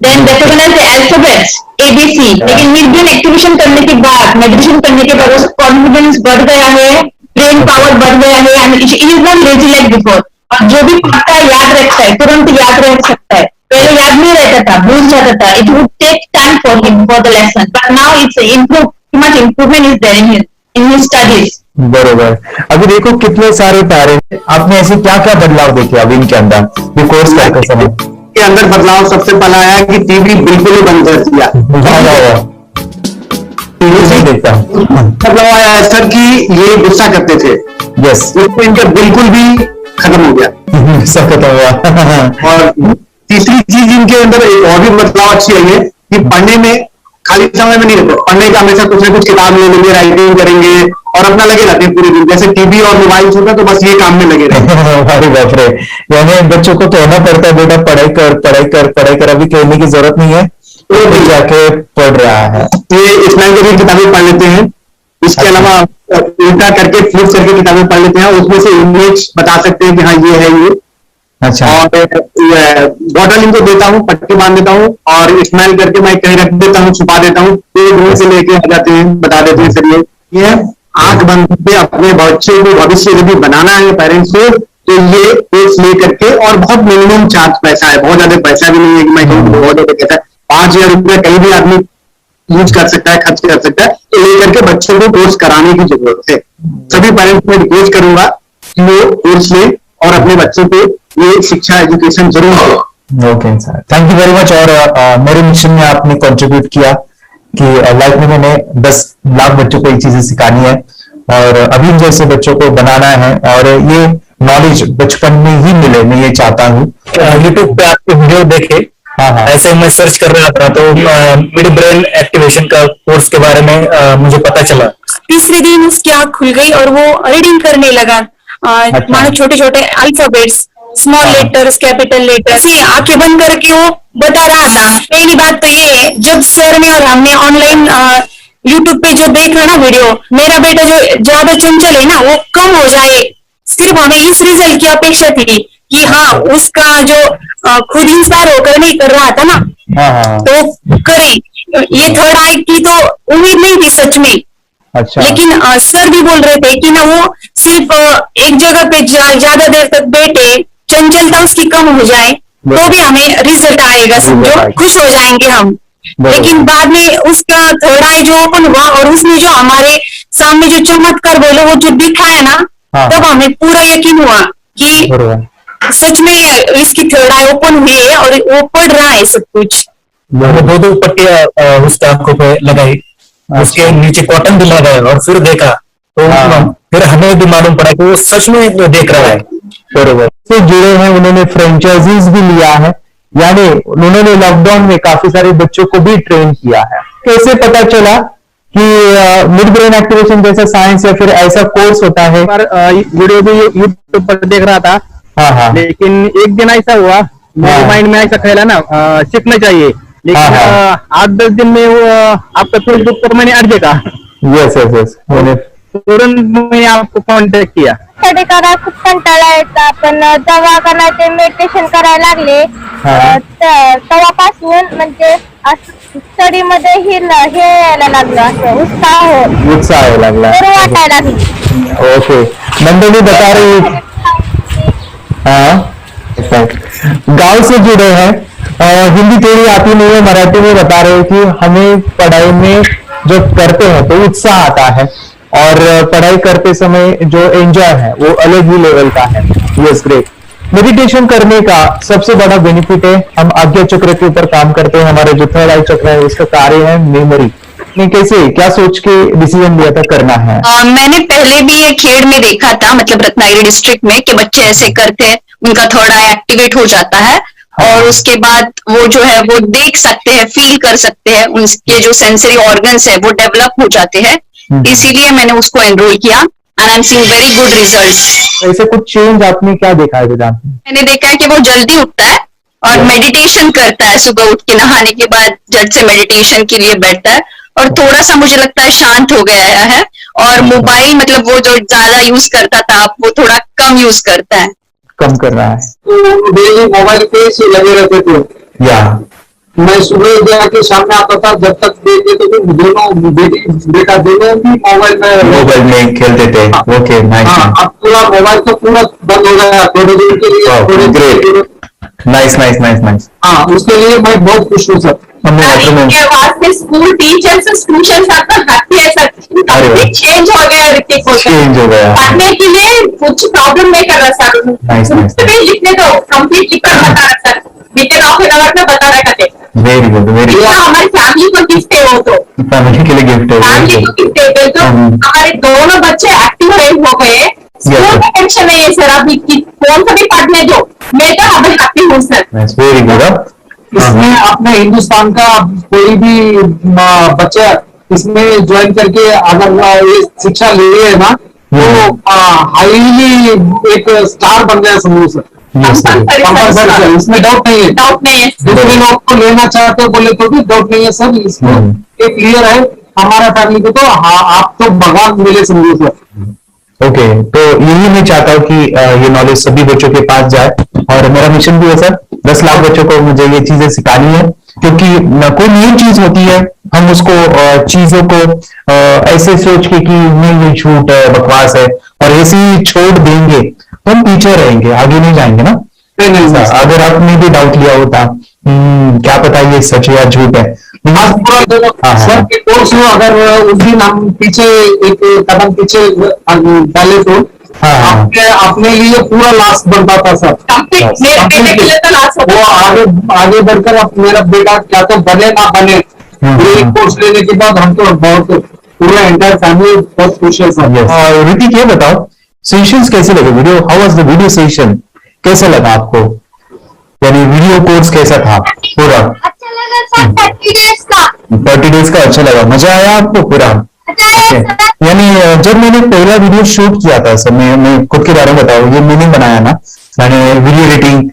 then recognise the alphabets ABC। लेकिन मिड ब्रेन एक्टिवेशन करने के बाद, मेडिटेशन करने के बाद उसका कॉन्फिडेंस बढ़ गया है, ब्रेन पावर बढ़ गया है, and it is not lazy like before. और जो भी पढ़ता है याद रखता है, तुरंत याद रख सकता है। पहले याद नहीं रहता था, भूल जाता था। It would take time for him for the lesson, but now it's much improvement is there in his studies. बरोबर। अभी देखो कितने सारे पेरेंट्स, आपने ऐसे क्या क्या बदलाव देखे अब इनके अंदर ये कोर्स करते समय? के अंदर बदलाव सबसे पहला आया कि टीवी बिल्कुल ही बंद कर दिया। टीवी नहीं देखता। बदलाव आया है सर कि ये गुस्सा करते थे। यस, इसको इनका बिल्कुल भी खत्म हो गया, सब खत्म हुआ। और तीसरी चीज इनके अंदर एक और भी बदलाव अच्छी आई है कि पढ़ने में खाली समय में नहीं रहते, पढ़ने का हमेशा कुछ ना कुछ किताब ले लेंगे, राइटिंग करेंगे और अपना लगे रहते हैं पूरे दिन। जैसे टीवी और मोबाइल होता है तो बस ये काम में लगे रहते हैं। अरे बाप रे, यानी बच्चों को कहना पड़ता है बेटा पढ़ाई कर, पढ़ाई कर, पढ़ाई कर। अभी कहने की जरूरत नहीं है, वो भी जाके पढ़ रहा है। ये इस्लाम की किताबें पढ़ लेते हैं, इसके अलावा उल्टा करके फ्लिप करके किताबें पढ़ लेते हैं, उसमें से इमेज बता सकते हैं कि हाँ ये है ये। अच्छा। और बॉटल इनको देता हूँ, पट्टी बांध देता हूँ और स्माइल करके मैं कहीं रख देता हूँ, छुपा देता हूँ, तो रूम से लेके आ जाते हैं, बता देते हैं। सर ये आंख बंद करके अपने बच्चे को भविष्य यदि बनाना है पेरेंट्स को, तो ये कोर्स ले करके, और बहुत मिनिमम चार्ज पैसा है, बहुत ज्यादा पैसा भी नहीं है कि मैं कहूँ बहुत ज्यादा पैसा है। 5,000 रुपया कहीं भी आदमी यूज कर सकता है, खर्च कर सकता है। तो लेकर के बच्चों को कोर्स कराने की जरूरत है। सभी पेरेंट्स को रिक्वेस्ट करूंगा कि वो कोर्स ले और अपने बच्चों को ये शिक्षा एजुकेशन जरूर दे। Okay sir, thank you very much. और मेरे मिशन में आपने कंट्रीब्यूट किया कि लाइफ में मैंने 10 लाख बच्चों को ये चीजें सिखानी है और अभी जैसे बच्चों को बनाना है, और ये नॉलेज बचपन में ही मिले, मैं ये चाहता हूँ। यूट्यूब पे आपके वीडियो देखे, ऐसे मैं सर्च कर रहा था तो मिड ब्रेन एक्टिवेशन का कोर्स के बारे में मुझे पता चला। तीसरे दिन उसकी आंख खुल गई और वो रीडिंग करने लगा। मानो छोटे छोटे alphabets, small letters, capital letters, आंखें बंद करके वो बता रहा था। पहली बात तो ये है, जब सर ने और हमने ऑनलाइन यूट्यूब पे जो देख रहा ना वीडियो, मेरा बेटा जो ज्यादा चंचल है ना वो कम हो जाए, सिर्फ हमें इस रिजल्ट की अपेक्षा थी कि हाँ उसका जो खुद इंस्पायर होकर नहीं कर रहा था ना, तो करे। ये थर्ड आई की तो उम्मीद नहीं थी सच में। अच्छा। लेकिन सर भी बोल रहे थे कि ना वो सिर्फ एक जगह पे ज्यादा देर तक बैठे, चंचलता उसकी कम हो जाए तो भी हमें रिजल्ट आएगा, समझो खुश हो जाएंगे हम। लेकिन बाद में उसका थर्ड आई जो ओपन हुआ और उसने जो हमारे सामने जो चमत्कार बोले वो जो दिखाया ना, तब हमें पूरा यकीन हुआ कि सच में इसकी थर्ड आई ओपन हुई है और वो पढ़ रहा है सब कुछ। दो पट्टियां उसके आंखों पे लगाई, उसके नीचे कॉटन भी लगाया और फिर देखा तो फिर हमें भी मालूम पड़ा कि वो सच में देख रहा है। बरोबर से जुड़े हैं, उन्होंने फ्रेंचाइजीज भी लिया है, यानी उन्होंने लॉकडाउन में काफी सारे बच्चों को भी ट्रेन किया है। कैसे पता चला कि मिड ब्रेन एक्टिवेशन जैसा साइंस या फिर ऐसा कोर्स होता है? पर वीडियो भी यूट्यूब पर देख रहा था। हाँ हाँ। लेकिन एक दिन ऐसा हुआ, मेरे माइंड में ऐसा ख्याल है ना, सीखना चाहिए, लेकिन 8-10 दिन में वो आपका फेसबुक पर मैंने अर्ज देखा। यस यस यस, तुरंत मैंने आपको कॉन्टॅक्ट किया. स्टडी करा खूप कंटाळा येता, पण जेव्हा का ते मेडिटेशन करायला लागले तेव्हापासून म्हणजे स्टडी मध्ये हे यायला लागलं, असं उत्साह यायला लागला, बरं वाटायला लागलं. ओके. मंडली बता रही, हाँ गांव से जुड़े हैं, हिंदी थोड़ी आती नहीं है, मराठी में बता रहे हैं कि हमें पढ़ाई में जो करते हैं तो उत्साह आता है और पढ़ाई करते समय जो एंजॉय है वो अलग ही लेवल का है. Yes great. मेडिटेशन करने का सबसे बड़ा बेनिफिट है, हम आज्ञा चक्र के ऊपर काम करते हैं, हमारे जो थर्ड आई चक्र है उसका कार्य है मेमोरी. ने कैसे क्या सोच के डिसीजन लिया था करना है? मैंने पहले भी ये खेड़ में देखा था, मतलब रत्नागिरी डिस्ट्रिक्ट में, कि बच्चे ऐसे करते हैं, उनका थर्ड आई एक्टिवेट हो जाता है और उसके बाद वो जो है वो देख सकते हैं, फील कर सकते हैं, उनके जो सेंसरी ऑर्गन्स है वो डेवलप हो जाते हैं. इसीलिए मैंने उसको एनरोल किया and I am seeing very good results. ऐसे कुछ चेंज आपने क्या देखा है वेदांत में? मैंने देखा है कि वो जल्दी उठता है और मेडिटेशन करता है, सुबह उठ के नहाने के बाद झट से मेडिटेशन के लिए बैठता है और थोड़ा सा मुझे लगता है शांत हो गया है. और मोबाइल मतलब वो जो ज्यादा यूज करता था वो थोड़ा कम यूज करता है, कम कर रहा है. डेली मोबाइल पे से लगे रहते थे. या मैं सुबह जाके सामने आता था, जब तक देखते थे तो दोनों बेटा दोनों भी मोबाइल में खेलते थे. Okay nice. अब पूरा मोबाइल तो पूरा बंद हो गया थोड़े दिन के लिए. Great, nice nice nice nice. हाँ, उसके लिए मैं बहुत खुश हूँ sir. School teachers tuition change हो गया, ऋतिक चेंज हो गया, पढ़ने के लिए कुछ प्रॉब्लम नहीं कर रहा सर. लिखने दो, कंप्लीट लिखकर बता रहा sir, within half an hour में बता रहा थे. Very good very good. हमारी फैमिली को गिफ्ट है, वो तो फैमिली के लिए गिफ्ट है, फैमिली को गिफ्ट है. तो हमारे दोनों बच्चे एक्टिव हो गए. स्कूल में टेंशन नहीं है सर, अभी कौन सा भी पढ़ने दो, मैं तो अभी हैप्पी हूँ सर. Very good. इसमें अपने हिंदुस्तान का कोई भी बच्चा इसमें ज्वाइन करके अगर ये शिक्षा ले रहे है ना तो हाईली एक स्टार बन गया समूह सर. इसमें डाउट नहीं है. दूसरे लोग को लेना चाहते बोले तो भी डाउट नहीं है सर. इसमें एक क्लियर है हमारा फैमिली को, तो आप तो भगवान मिले समझो सर. ओके, तो यही मैं चाहता हूँ कि ये नॉलेज सभी बच्चों के पास जाए और मेरा मिशन भी है सर, 10 लाख बच्चों को मुझे ये चीजें सिखानी है, क्योंकि कोई नई चीज होती है हम उसको चीजों को ऐसे सोच के कि नहीं ये झूठ है, बकवास है और ऐसे ही छोड़ देंगे तो हम पीछे रहेंगे, आगे नहीं जाएंगे ना. अगर आपने भी डाउट लिया होता क्या पता ये सच है या झूठ है. सर के कोर्स में अगर उस दिन हम पीछे एक कदम पीछे डाले तो अपने लिए पूरा लास्ट बनता था सर. वो आगे बढ़कर अब मेरा बेटा क्या तो बने ना बने, कोर्स लेने के बाद हम तो बहुत पूरा एंटायर फैमिली बहुत खुश है सर. ऋतिक ये बताओ सेशंस कैसे लगे, video how was the video session, कैसा लगा आपको, यानी वीडियो कोर्स कैसा था पूरा? अच्छा लगा सर. 30 डेज का अच्छा लगा, मजा आया आपको पूरा? यानी जब मैंने पहला वीडियो शूट किया था सर, मैं खुद के बारे में बताऊं, ये मैंने बनाया ना, मैंने वीडियो एडिटिंग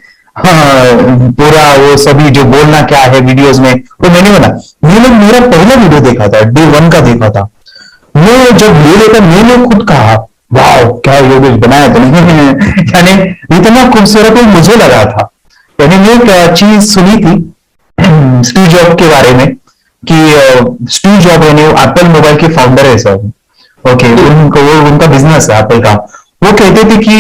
पूरा वो सभी जो बोलना क्या है वीडियोस में वो मैंने बना. ये लोग मेरा पहला वीडियो देखा था, डे 1 का देखा था. मैं जब ले लेकर मैंने खुद कहा वाह क्या योगेश बनाया तो नहीं यानी इतना खूबसूरत मुझे लगा था. यानी मैं एक चीज सुनी थी स्टीव जॉब के बारे में कि स्टीव जॉब यानी एप्पल मोबाइल के फाउंडर है सर. ओके, उनका बिजनेस है एप्पल का. वो कहते थे कि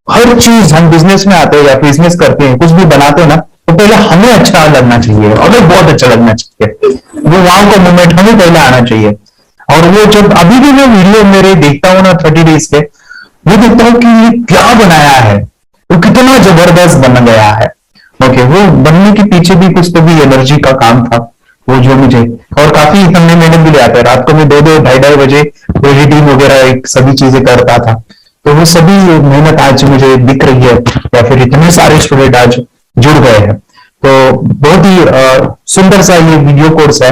हर चीज हम बिजनेस में आते हैं या बिजनेस करते हैं, कुछ भी बनाते हैं ना, तो पहले हमें अच्छा लगना चाहिए, हमें बहुत अच्छा लगना चाहिए, वो वहां का मोमेंट हमें पहले आना चाहिए. और वो जब अभी भी मैं वीडियो मेरे देखता हूँ ना 30 डेज के, वो देखता हूँ कि ये क्या बनाया है, वो कितना जबरदस्त बन गया है. ओके, वो बनने के पीछे भी कुछ तो भी एनर्जी का काम था वो जो मुझे, और काफी हमने मेहनत भी लिया था. रात को मैं 2-2 ढाई बजे एडिटिंग वगैरह सभी चीजें करता था. तो वो सभी मेहनत आज मुझे दिख रही है, या फिर इतने सारे स्टूडेंट आज जुड़ गए हैं. तो बहुत ही सुंदर सा ये वीडियो कोर्स है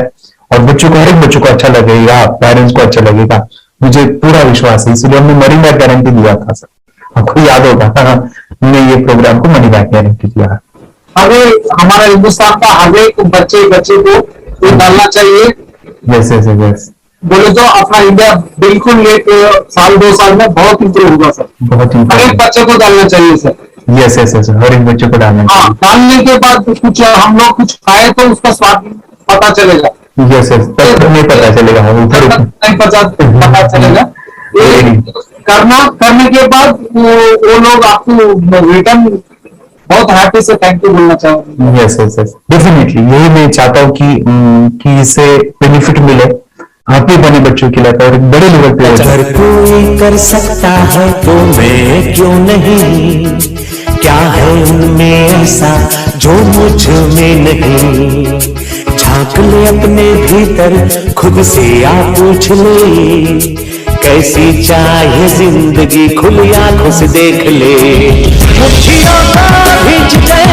और बच्चों को, हर एक बच्चों को अच्छा लगेगा, पेरेंट्स को अच्छा लगेगा, मुझे पूरा विश्वास है। इसलिए हमने मनी बैक गारंटी दिया था सर, आपको याद होगा हमने ये प्रोग्राम को मनी बैक गारंटी दिया। आगे हमारा हिंदुस्तान का हर एक बच्चे को ये डालना चाहिए। यस यस यस, बोले तो अपना इंडिया बिल्कुल एक साल 2 साल में बहुत इंप्रूव होगा सर। बहुत हर एक बच्चे को डालना चाहिए सर। यस यस यस, हर एक बच्चे को डालना चाहिए। डालने के बाद कुछ हम लोग कुछ खाए तो उसका स्वाद पता चलेगा। यस यस, तब नहीं पता चलेगा, नहीं पता चलेगा। करने के बाद वो लोग आपको रिटर्न बहुत हैप्पी से थैंक यू बोलना चाहूंगा। यस यस यस, डेफिनेटली यही मैं चाहता हूँ कि इससे बेनिफिट मिले आप ही बने बच्चों के लिए और बड़े लेवल पे। अगर कोई कर सकता है तो मैं क्यों नहीं, क्या है उनमें ऐसा जो मुझ में नहीं। झांक ले अपने भीतर खुद से आप पूछ ले, कैसी चाहे जिंदगी खुली आंखों से देख ले। मुट्ठियों को भींच गए